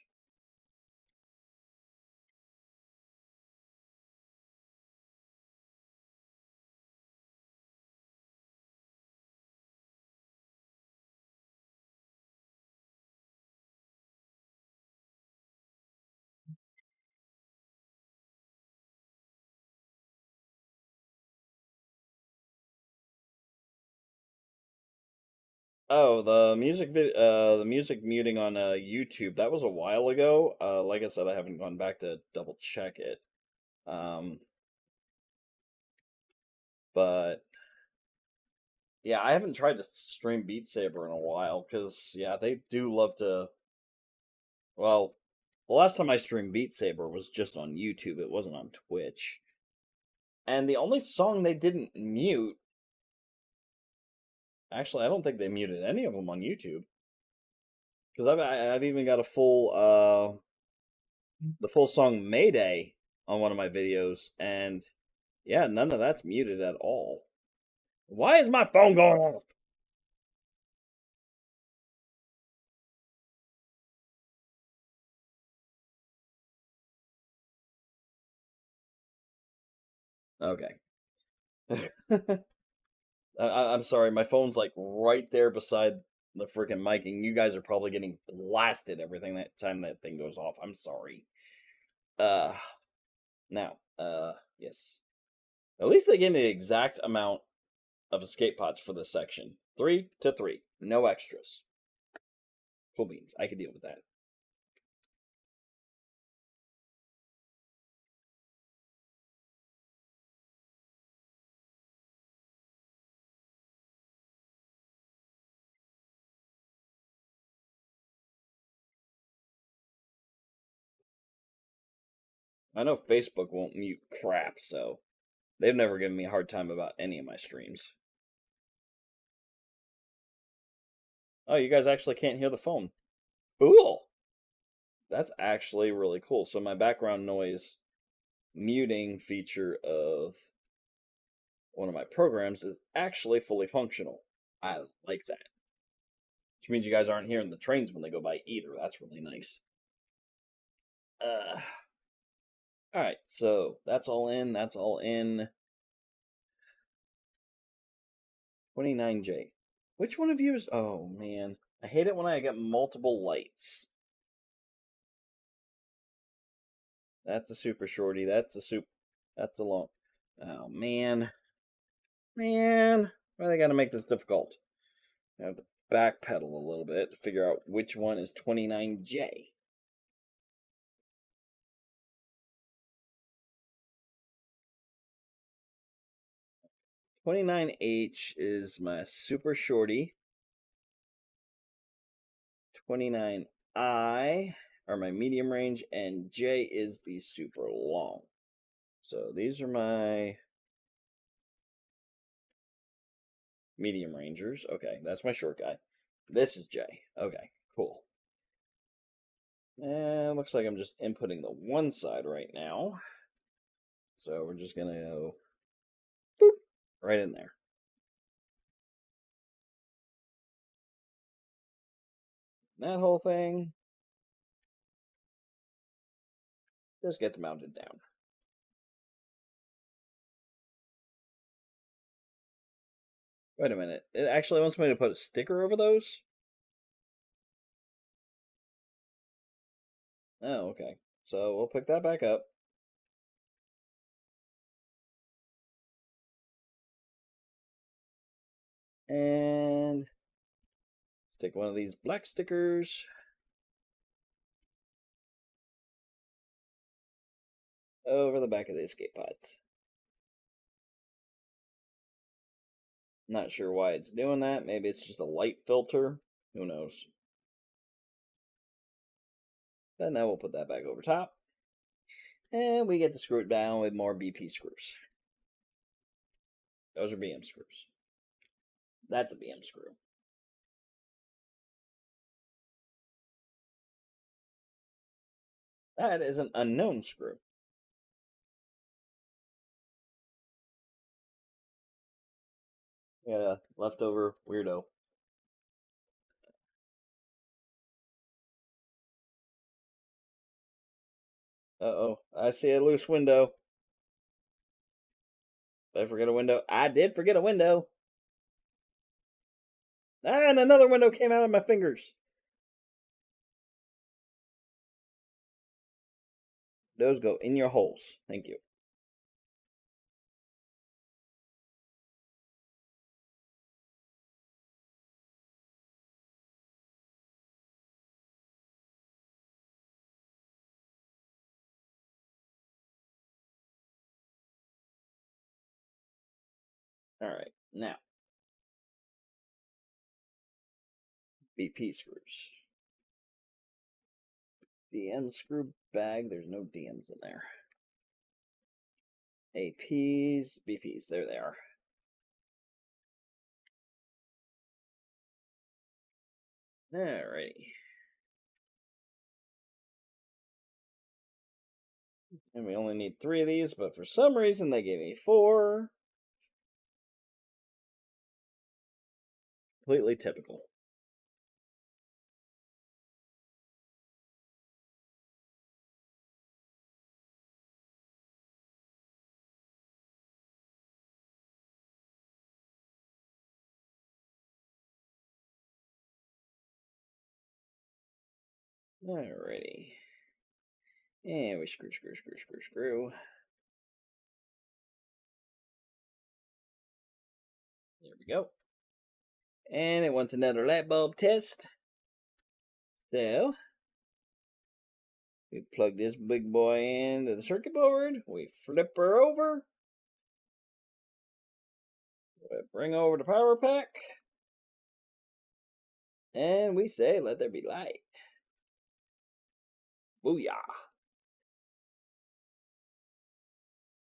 Oh, the music muting on YouTube. That was a while ago. Like I said, I haven't gone back to double check it. Um, but yeah, I haven't tried to stream Beat Saber in a while because yeah, they do love to. Well, the last time I streamed Beat Saber was just on YouTube. It wasn't on Twitch. And the only song they didn't mute, actually, I don't think they muted any of them on YouTube. Because I've even got a full the full song Mayday on one of my videos, and yeah, none of that's muted at all. Why is my phone going off? Okay. I'm sorry, my phone's like right there beside the freaking mic, and you guys are probably getting blasted everything that time that thing goes off. I'm sorry. Uh, now, yes. At least they gave me the exact amount of escape pods for this section. 3 to 3. No extras. Cool beans. I could deal with that. I know Facebook won't mute crap, so they've never given me a hard time about any of my streams. Oh, you guys actually can't hear the phone. Cool. That's actually really cool. So my background noise muting feature of one of my programs is actually fully functional. I like that. Which means you guys aren't hearing the trains when they go by either. That's really nice. Alright, so that's all in. That's all in. 29J. Which one of you is... Oh, man. I hate it when I get multiple lights. That's a super shorty. That's a long... Oh, man. Man. Why they gotta make this difficult? I have to backpedal a little bit to figure out which one is 29J. $29H is my super shorty. 29I are my medium range, and J is the super long. So these are my medium rangers. Okay, that's my short guy. This is J. Okay, cool. And looks like I'm just inputting the one side right now. So we're just gonna go boop right in there. That whole thing just gets mounted down. Wait a minute. It actually wants me to put a sticker over those? Oh, okay. So we'll pick that back up. And stick one of these black stickers over the back of the escape pods. Not sure why it's doing that. Maybe it's just a light filter. Who knows? But now we'll put that back over top. And we get to screw it down with more BP screws. Those are BM screws. That's a BM screw. That is an unknown screw. Yeah, leftover weirdo. Uh-oh, I see a loose window. Did I forget a window? I did forget a window. And another window came out of my fingers. Those go in your holes. Thank you. Alright, now. BP screws. DM screw bag. There's no DMs in there. APs, BPs. There they are. Alrighty. And we only need 3 of these, but for some reason they gave me 4. Completely typical. Alrighty. And we screw. There we go. And it wants another light bulb test. So, we plug this big boy into the circuit board. We flip her over. We bring over the power pack. And we say, let there be light. Booyah.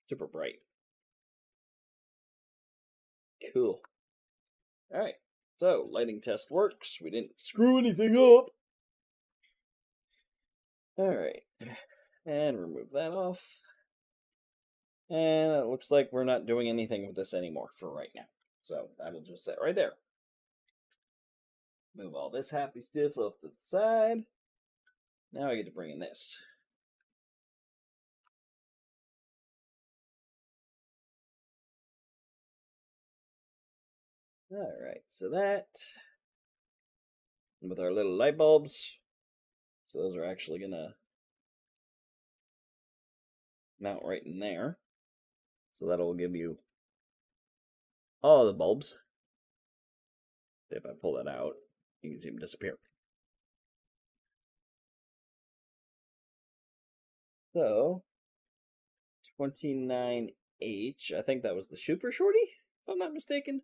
Super bright. Cool. Alright, so lighting test works. We didn't screw anything up. Alright, and remove that off. And it looks like we're not doing anything with this anymore for right now. So that'll just sit right there. Move all this happy stuff off to the side. Now I get to bring in this. Alright, so that, with our little light bulbs, so those are actually gonna mount right in there. So that'll give you all the bulbs. If I pull that out, you can see them disappear. So 29H, I think that was the Super Shorty, if I'm not mistaken.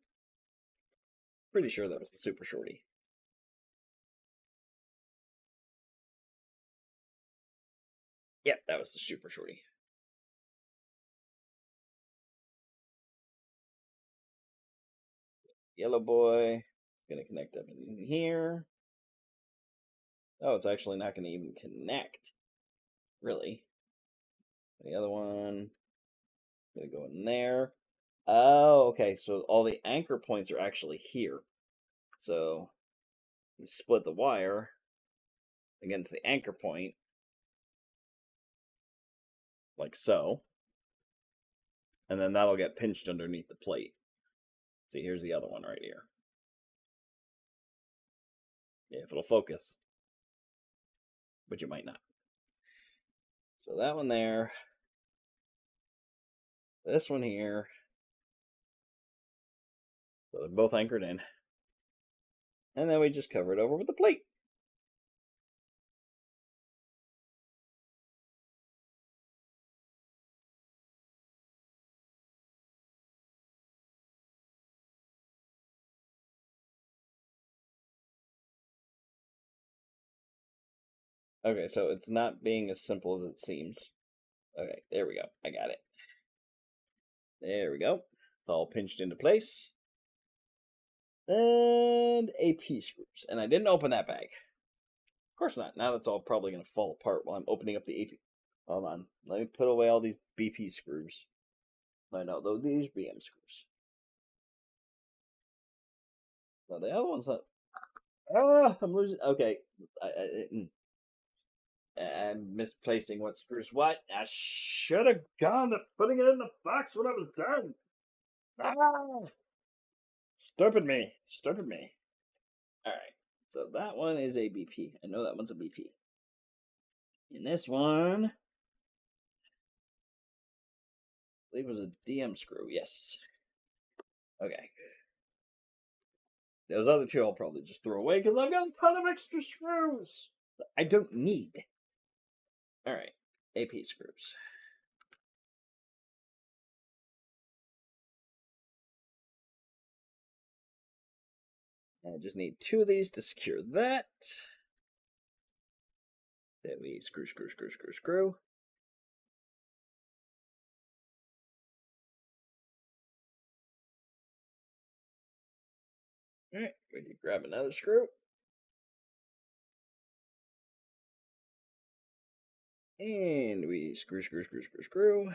Pretty sure that was the Super Shorty. Yeah, that was the Super Shorty. Yellow boy, gonna connect up in here. Oh, it's actually not gonna even connect, really. The other one, gonna go in there. Oh, okay, so all the anchor points are actually here. So you split the wire against the anchor point, like so. And then that'll get pinched underneath the plate. See, here's the other one right here. Yeah, if it'll focus. But you might not. So that one there. This one here. So they're both anchored in. And then we just cover it over with the plate. Okay, so it's not being as simple as it seems. Okay, there we go. I got it. There we go. It's all pinched into place. And AP screws. And I didn't open that bag. Of course not. Now that's all probably going to fall apart while I'm opening up the AP. Hold on. Let me put away all these BP screws. I know, though, these BM screws. No, the other one's not. Ah, I'm losing. Okay. I'm misplacing what screws what. I should have gone to putting it in the box when I was done. Ah! Stupid me. Stupid me. Alright. So that one is a BP. I know that one's a BP. And this one, I believe it was a DM screw. Yes. Okay. Those other two I'll probably just throw away because I've got a ton of extra screws that I don't need. Alright. AP screws. I just need two of these to secure that. Then we screw, screw, screw, screw, screw. Alright, we need to grab another screw. And we screw, screw, screw, screw, screw.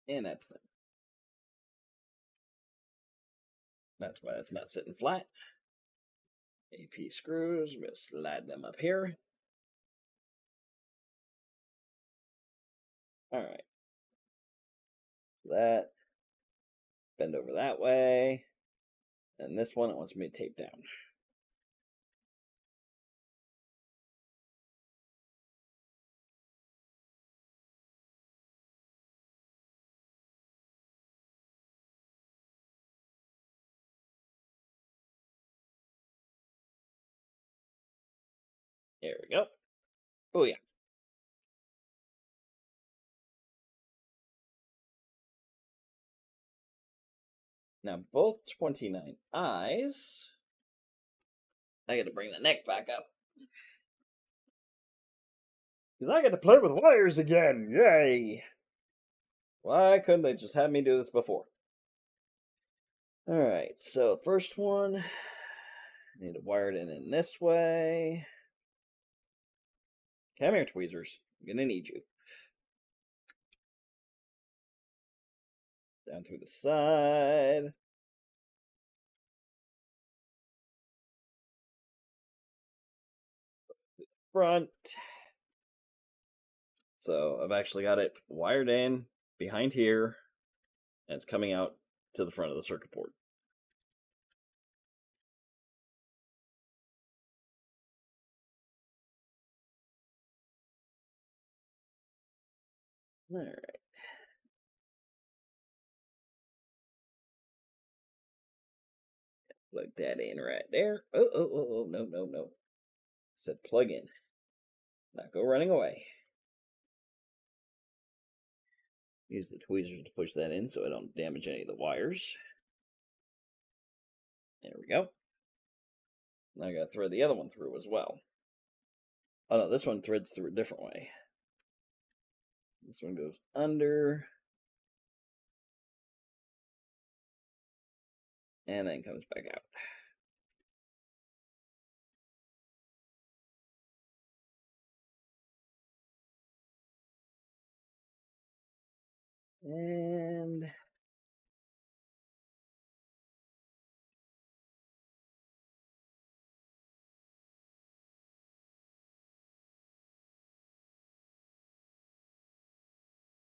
And that's it. That's why it's not sitting flat. AP screws, we're going to slide them up here. Alright. That. Bend over that way. And this one, it wants me to tape down. There we go. Oh, yeah. Now, both 29 eyes I got to bring the neck back up. Because I get to play with wires again. Yay! Why couldn't they just have me do this before? Alright, so first one, I need to wire it in this way. Come here, tweezers. I'm gonna need you. Down through the side. Front. So I've actually got it wired in behind here, and it's coming out to the front of the circuit board. All right. Plug that in right there. Oh, no. Said plug in. Not go running away. Use the tweezers to push that in so I don't damage any of the wires. There we go. Now I gotta thread the other one through as well. Oh no, this one threads through a different way. This one goes under and then comes back out. And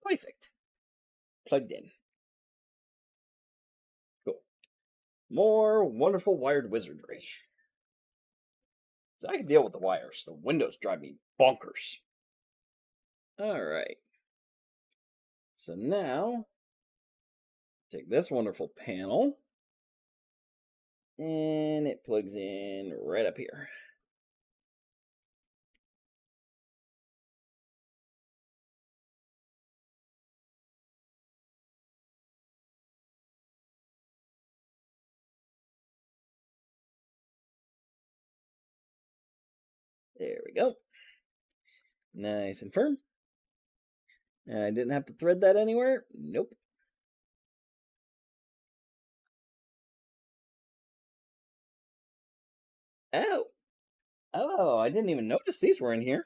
perfect. Plugged in. Cool. More wonderful wired wizardry. So I can deal with the wires. The windows drive me bonkers. Alright. So now, take this wonderful panel, and it plugs in right up here. There we go. Nice and firm. And I didn't have to thread that anywhere? Nope. Oh! Oh, I didn't even notice these were in here.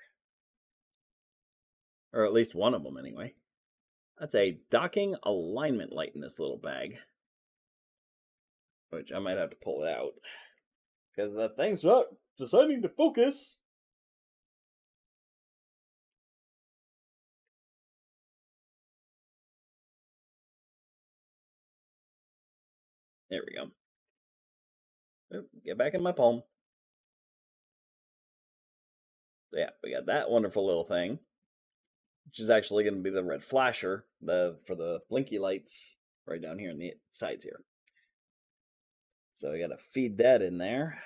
Or at least one of them, anyway. That's a docking alignment light in this little bag. Which I might have to pull it out. Because that thing's not deciding to focus. There we go. Oh, get back in my palm. So yeah, we got that wonderful little thing. Which is actually going to be the red flasher for the blinky lights right down here on the sides here. So I got to feed that in there.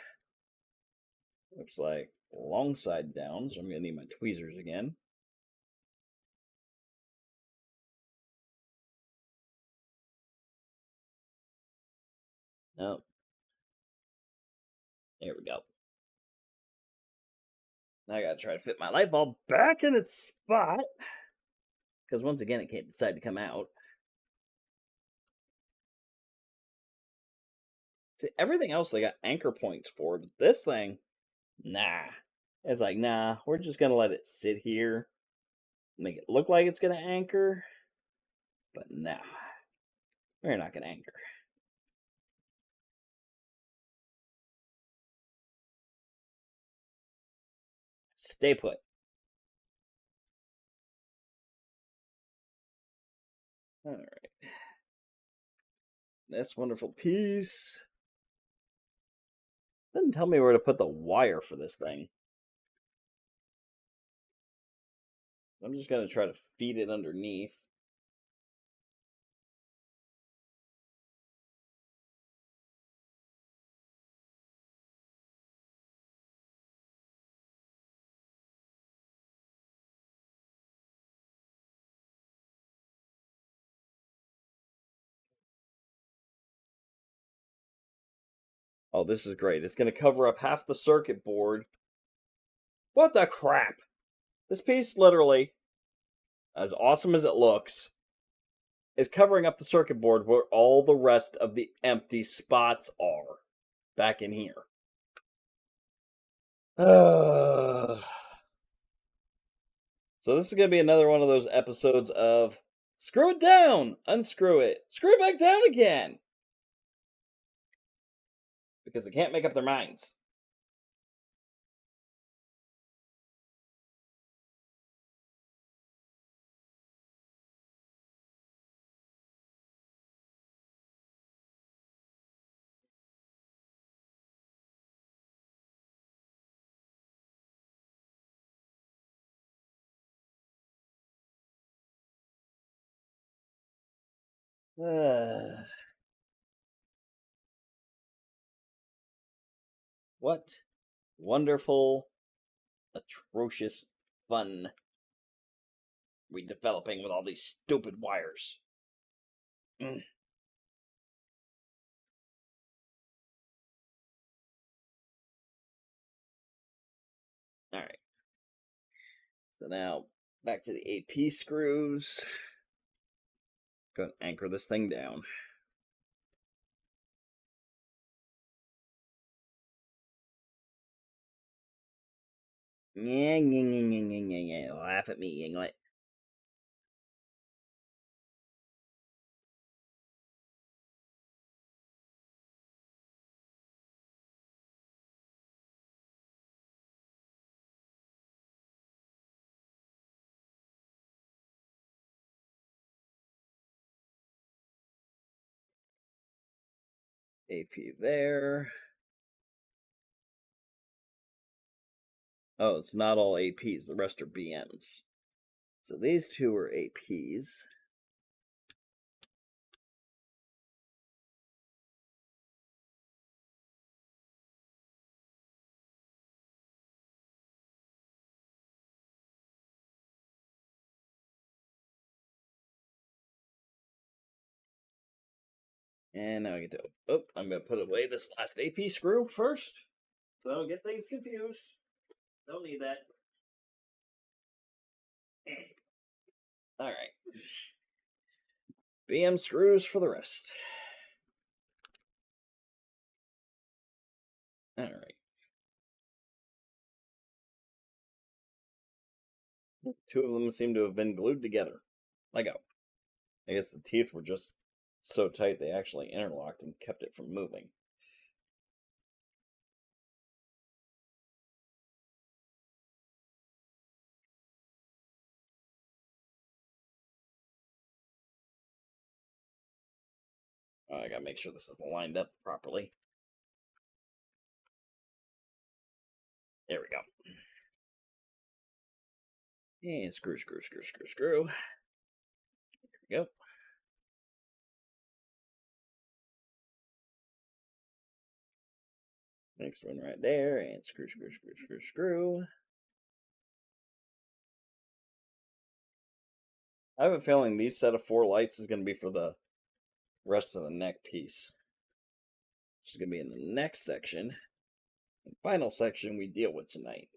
Looks like long side down, so I'm going to need my tweezers again. Oh, there we go. Now I got to try to fit my light bulb back in its spot. Because once again, it can't decide to come out. See, everything else they got anchor points for, but this thing, nah. It's like, nah, we're just going to let it sit here. Make it look like it's going to anchor. But nah, we're not going to anchor. Stay put. All right. This wonderful piece. Doesn't tell me where to put the wire for this thing. I'm just going to try to feed it underneath. Oh, this is great. It's going to cover up half the circuit board. What the crap? This piece, literally, as awesome as it looks, is covering up the circuit board where all the rest of the empty spots are. Back in here. So this is going to be another one of those episodes of screw it down, unscrew it, screw it back down again. Because they can't make up their minds. What wonderful, atrocious fun we're developing with all these stupid wires. Mm. Alright. So now, back to the AP screws. Gonna anchor this thing down. Yeah. Laugh at me, Yinglet. AP there. Oh, it's not all APs. The rest are BMs. So these two are APs. And now I get to... Oh, I'm going to put away this last AP screw first. So I don't get things confused. Don't need that. Alright. BM screws for the rest. Alright. Two of them seem to have been glued together. Lego. I guess the teeth were just so tight they actually interlocked and kept it from moving. Oh, I gotta make sure this is lined up properly. There we go. And screw. There we go. Next one right there, and screw. I have a feeling these set of 4 lights is going to be for the rest of the neck piece. Which is going to be in the next section. The final section we deal with tonight.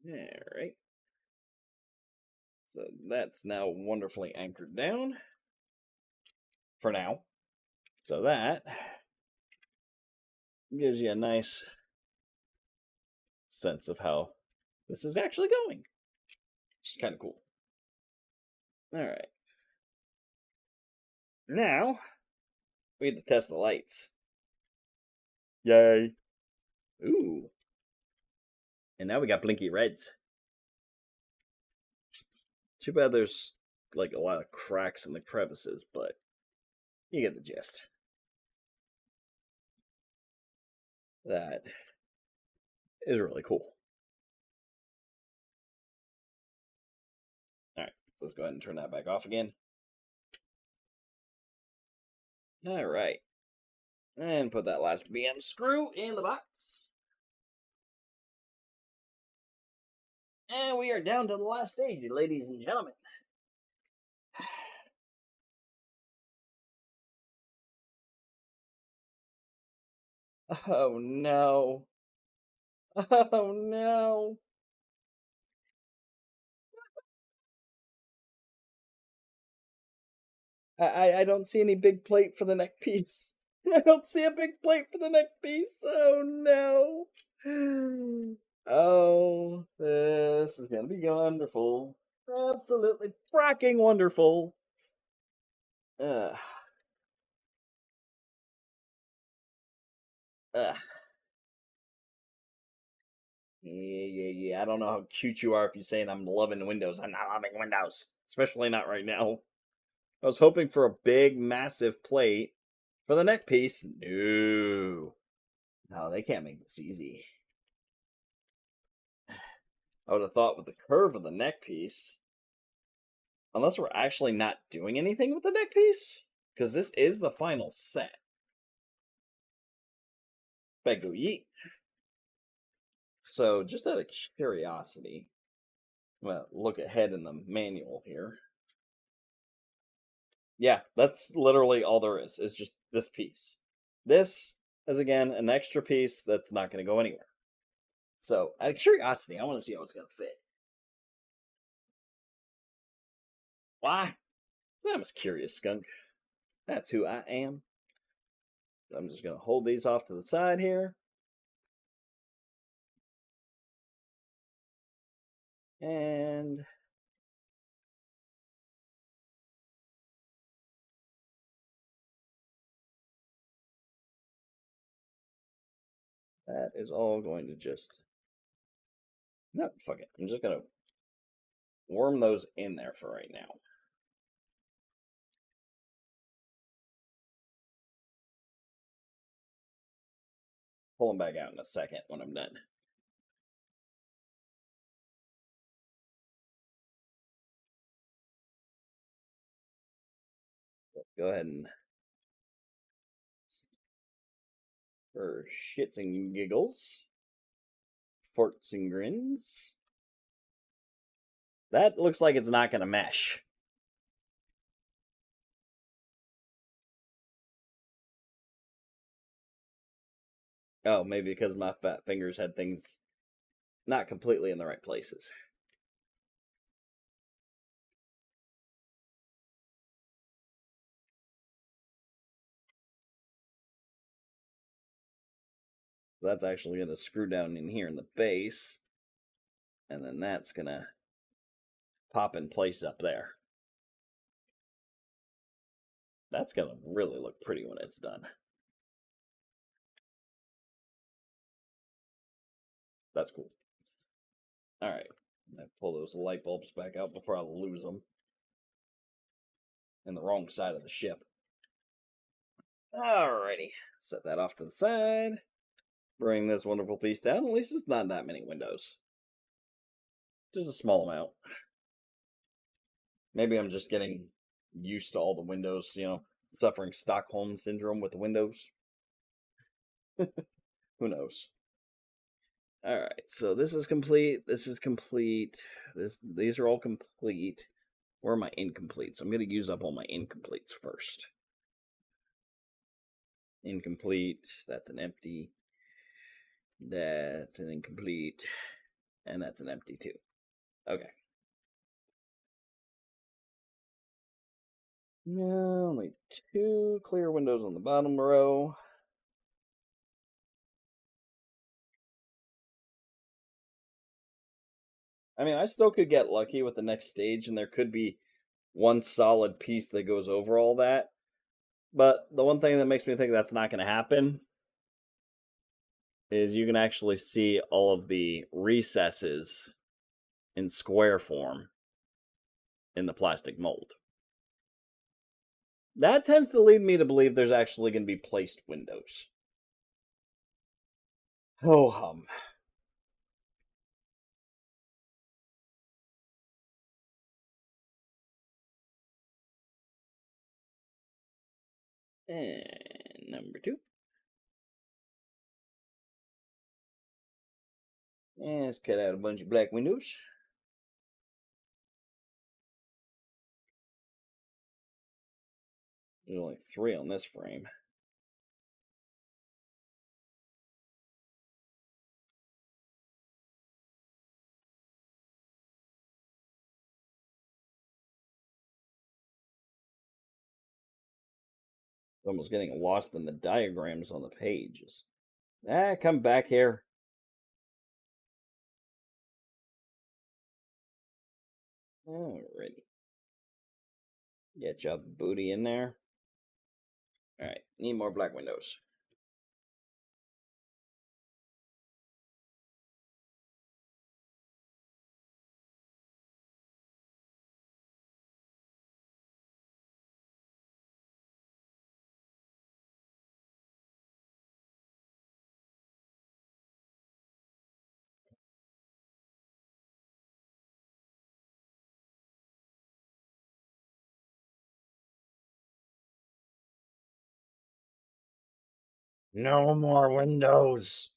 Alright. So that's now wonderfully anchored down. For now. So that gives you a nice sense of how this is actually going. Which is kind of cool. Alright. Now, we get to test the lights. Yay. Ooh. And now we got blinky reds. Too bad there's like a lot of cracks in the crevices, but you get the gist. That is really cool. Alright, so let's go ahead and turn that back off again. Alright. And put that last BM screw in the box. And we are down to the last stage, ladies and gentlemen. Oh no. Oh no. I don't see any big plate for the neck piece. I don't see a big plate for the neck piece. Oh no. Oh, this is gonna be wonderful. Absolutely fracking wonderful. Ugh. Ugh. Yeah. I don't know how cute you are if you're saying I'm loving Windows. I'm not loving Windows, especially not right now. I was hoping for a big, massive plate for the neck piece. No. No, they can't make this easy. I would have thought with the curve of the neck piece, unless we're actually not doing anything with the neck piece, because this is the final set. Bego yeet. So, just out of curiosity, well, look ahead in the manual here. Yeah, that's literally all there is. It's just this piece. This is again an extra piece that's not going to go anywhere. So, out of curiosity, I want to see how it's going to fit. Why? I'm just curious, skunk. That's who I am. I'm just going to hold these off to the side here. And that is all going to just... No, fuck it. I'm just going to worm those in there for right now. Pull them back out in a second when I'm done. Go ahead and... For shits and giggles, forts and grins. That looks like it's not going to mesh. Oh, maybe because my fat fingers had things not completely in the right places. That's actually going to screw down in here in the base. And then that's going to pop in place up there. That's going to really look pretty when it's done. That's cool. All right. I pull those light bulbs back out before I lose them. In the wrong side of the ship. Alrighty. Set that off to the side. Bring this wonderful piece down. At least it's not that many windows. Just a small amount. Maybe I'm just getting used to all the windows, suffering Stockholm syndrome with the windows. Who knows? Alright, so this is complete. This is complete. These are all complete. Where are my incompletes? I'm going to use up all my incompletes first. Incomplete. That's an empty. That's an incomplete. And that's an empty too. Okay. No, only 2 clear windows on the bottom row. I mean, I still could get lucky with the next stage, and there could be one solid piece that goes over all that. But the one thing that makes me think that's not going to happen is you can actually see all of the recesses in square form in the plastic mold. That tends to lead me to believe there's actually going to be placed windows. Oh hum. And number 2. And let's cut out a bunch of black windows. There's only 3 on this frame. Almost getting lost in the diagrams on the pages. Come back here. Alrighty. Get your booty in there. Alright, need more black windows. No more windows.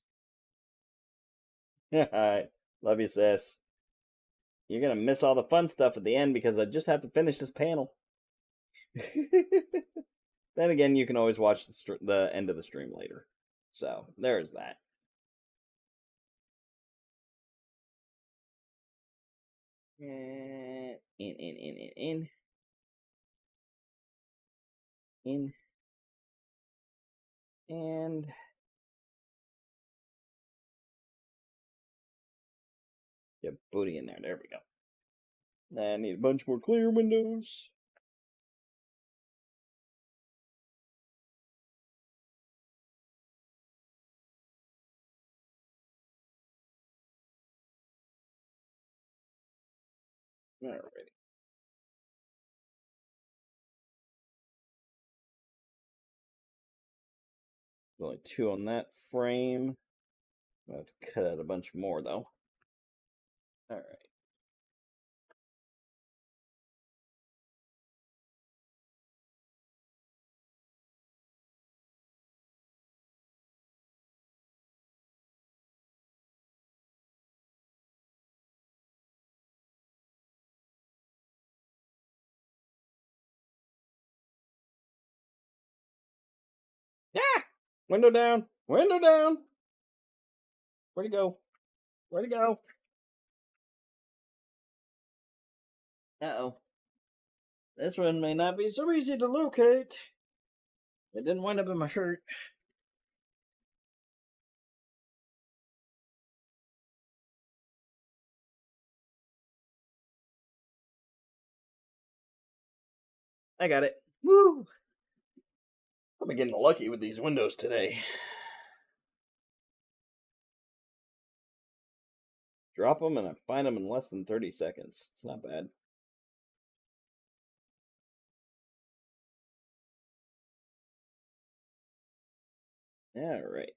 Alright, love you, sis. You're gonna miss all the fun stuff at the end because I just have to finish this panel. Then again, you can always watch the end of the stream later. So, there's that. In. And get booty in there. There we go. I need a bunch more clear windows. Alrighty. Only 2 on that frame. I'll have to cut out a bunch more though. Alright. Ah! Window down! Window down! Where'd he go? Where'd he go? Uh-oh. This one may not be so easy to locate. It didn't wind up in my shirt. I got it. Woo! I've been getting lucky with these windows today. Drop them and I find them in less than 30 seconds. It's not bad. Alright.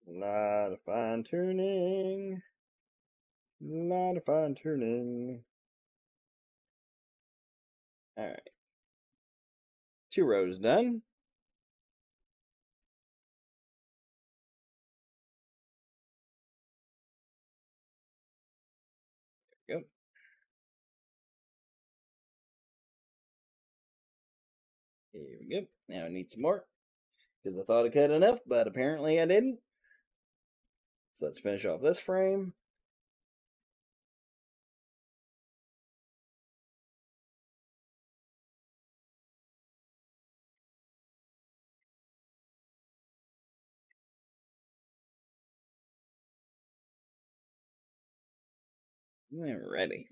Lot of fine tuning. Lot of fine tuning. Alright. 2 rows done. There we go. Here we go. Now I need some more. Because I thought I cut enough, but apparently I didn't. So let's finish off this frame. Alrighty.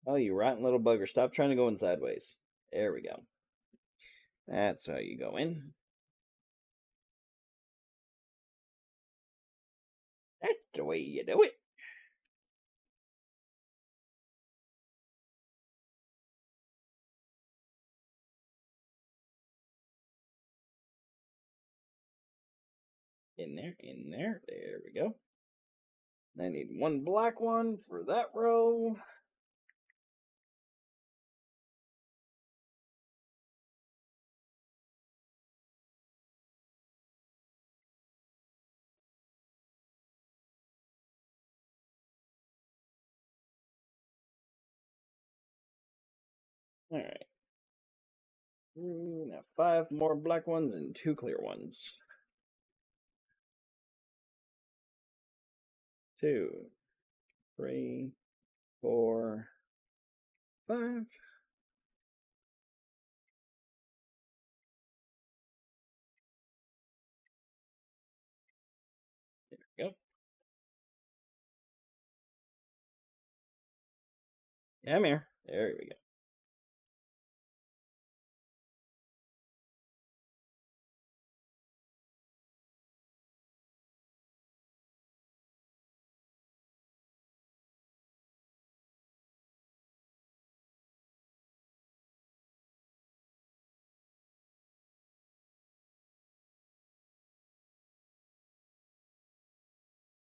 Oh, you rotten little bugger. Stop trying to go in sideways. There we go. That's how you go in. That's the way you do it. In there, in there. There we go. I need 1 black one for that row. Alright. Now 5 more black ones and 2 clear ones. 2, 3, 4, 5. There we go. Yeah, I'm here. There we go.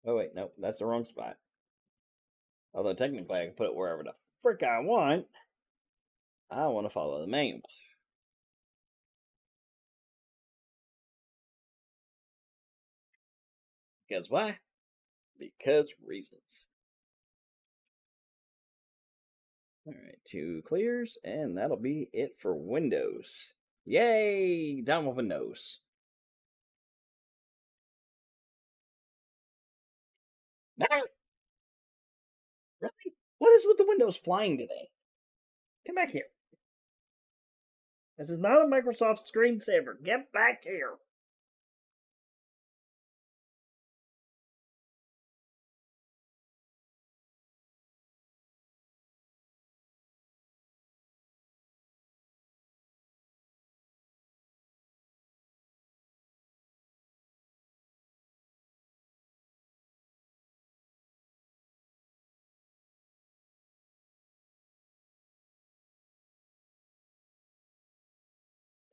Oh, wait, no, that's the wrong spot. Although technically I can put it wherever the frick I want. I want to follow the manual. Because why? Because reasons. Alright, 2 clears, and that'll be it for Windows. Yay! Done with Windows. No! Really? What is with the windows flying today? Come back here. This is not a Microsoft screensaver. Get back here.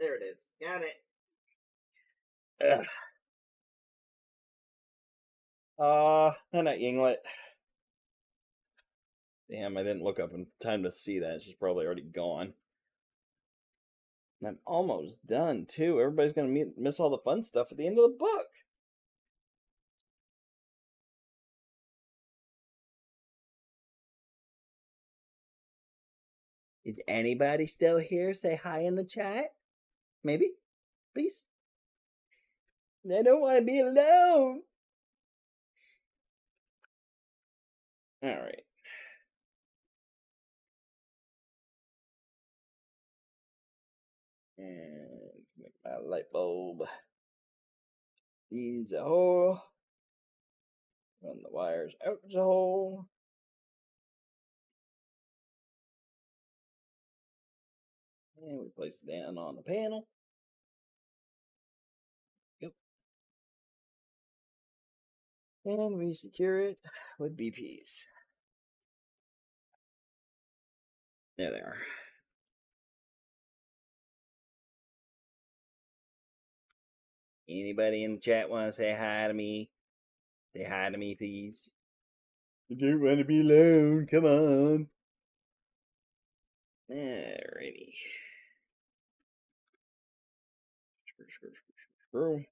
There it is. Got it. Ugh. Not Yinglet. Damn, I didn't look up in time to see that. She's probably already gone. And I'm almost done, too. Everybody's going to miss all the fun stuff at the end of the book. Is anybody still here? Say hi in the chat. Maybe? Please? I don't want to be alone. Alright. And make my light bulb needs a hole. Run the wires out the hole. And we place it down on the panel. Yep. And we secure it with BPs. There they are. Anybody in the chat want to say hi to me? Say hi to me, please. I don't want to be alone. Come on. Alrighty. Screw.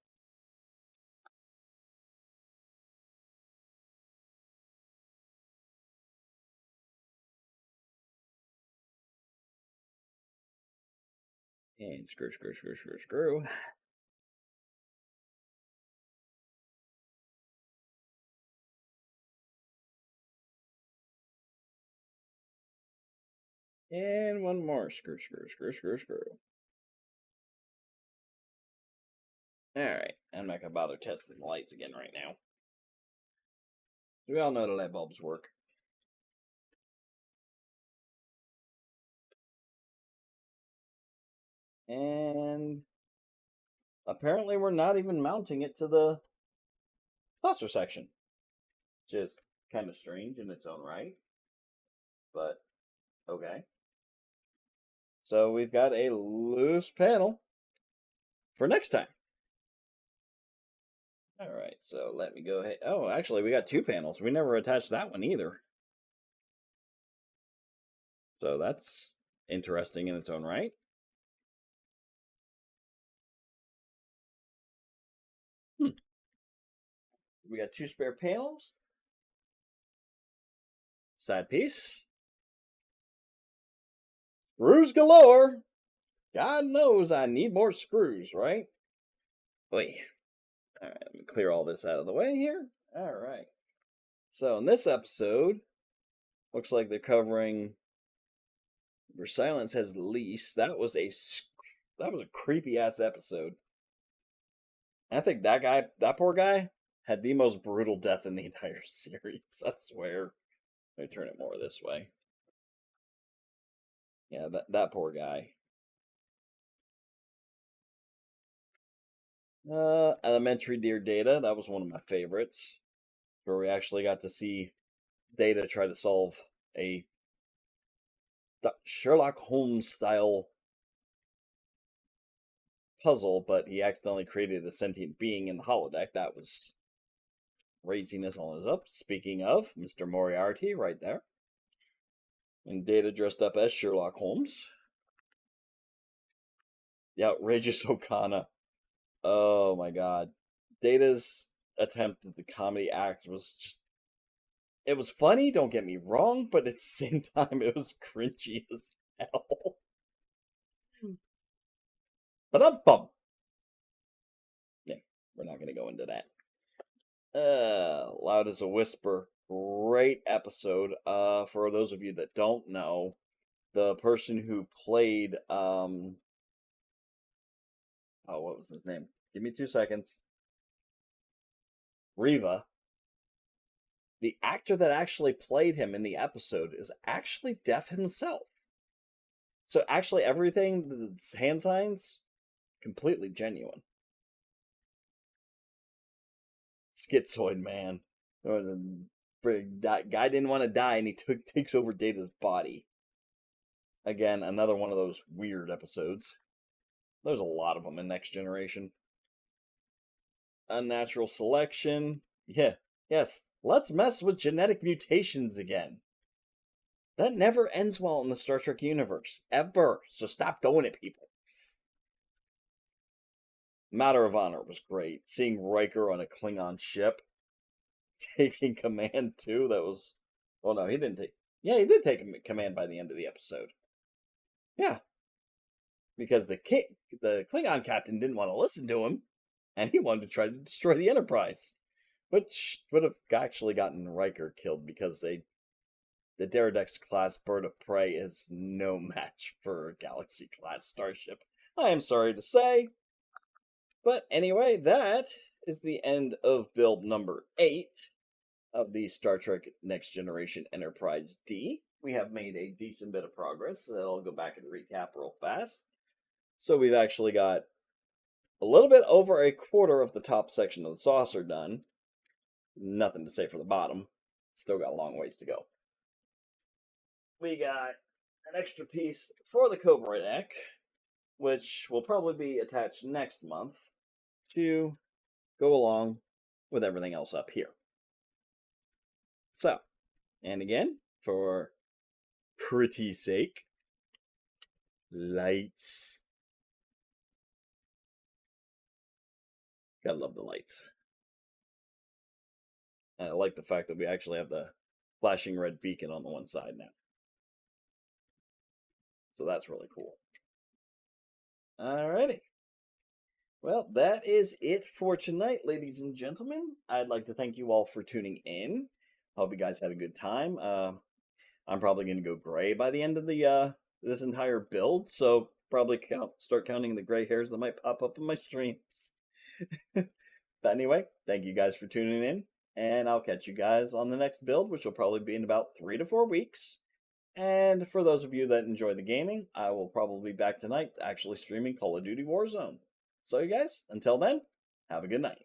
And screw. And one more. Screw. Alright, I'm not going to bother testing the lights again right now. We all know the light bulbs work. And apparently we're not even mounting it to the cluster section. Which is kind of strange in its own right. But, okay. So we've got a loose panel for next time. Alright, so let me go ahead. Oh, actually, we got 2 panels. We never attached that one either. So that's interesting in its own right. We got 2 spare panels. Side piece. Screws galore. God knows I need more screws, right? Wait. Alright, let me clear all this out of the way here. Alright. So in this episode, looks like they're covering where silence has lease. That was a creepy ass episode. I think that poor guy, had the most brutal death in the entire series. I swear. Let me turn it more this way. Yeah, that poor guy. Elementary Dear Data, that was one of my favorites, where we actually got to see Data try to solve a Sherlock Holmes style puzzle, but he accidentally created a sentient being in the holodeck. That was craziness on his up. Speaking of, Mr. Moriarty right there. And Data dressed up as Sherlock Holmes. The outrageous Okana. Oh my god. Data's attempt at the comedy act was just. It was funny, don't get me wrong, but at the same time, it was cringy as hell. But I'm bummed. Yeah, we're not going to go into that. Loud as a Whisper. Great episode. For those of you that don't know, the person who played oh, what was his name? Give me 2 seconds. Riva. The actor that actually played him in the episode is actually deaf himself. So actually everything, the hand signs, completely genuine. Schizoid man. That guy didn't want to die and he takes over Data's body. Again, another one of those weird episodes. There's a lot of them in Next Generation. Unnatural selection. Yeah, yes. Let's mess with genetic mutations again. That never ends well in the Star Trek universe. Ever. So stop doing it, people. Matter of Honor was great. Seeing Riker on a Klingon ship taking command too, that was. Well, no, he didn't take. Yeah, he did take command by the end of the episode. Yeah. Because the Klingon captain didn't want to listen to him, and he wanted to try to destroy the Enterprise. Which would have actually gotten Riker killed because the Deradex class bird of prey is no match for a Galaxy class starship. I am sorry to say. But anyway, that is the end of build number 8 of the Star Trek Next Generation Enterprise D. We have made a decent bit of progress. So I'll go back and recap real fast. So we've actually got a little bit over a quarter of the top section of the saucer done. Nothing to say for the bottom. Still got a long ways to go. We got an extra piece for the Cobra deck, which will probably be attached next month to go along with everything else up here. So, and again, for pretty sake, lights. Gotta love the lights. And I like the fact that we actually have the flashing red beacon on the one side now. So that's really cool. Alrighty. Well, that is it for tonight, ladies and gentlemen. I'd like to thank you all for tuning in. Hope you guys had a good time. I'm probably going to go gray by the end of the this entire build, so probably start counting the gray hairs that might pop up in my streams. But anyway, thank you guys for tuning in, and I'll catch you guys on the next build, which will probably be in about 3 to 4 weeks. And for those of you that enjoy the gaming, I will probably be back tonight actually streaming Call of Duty Warzone. So you guys, until then, have a good night.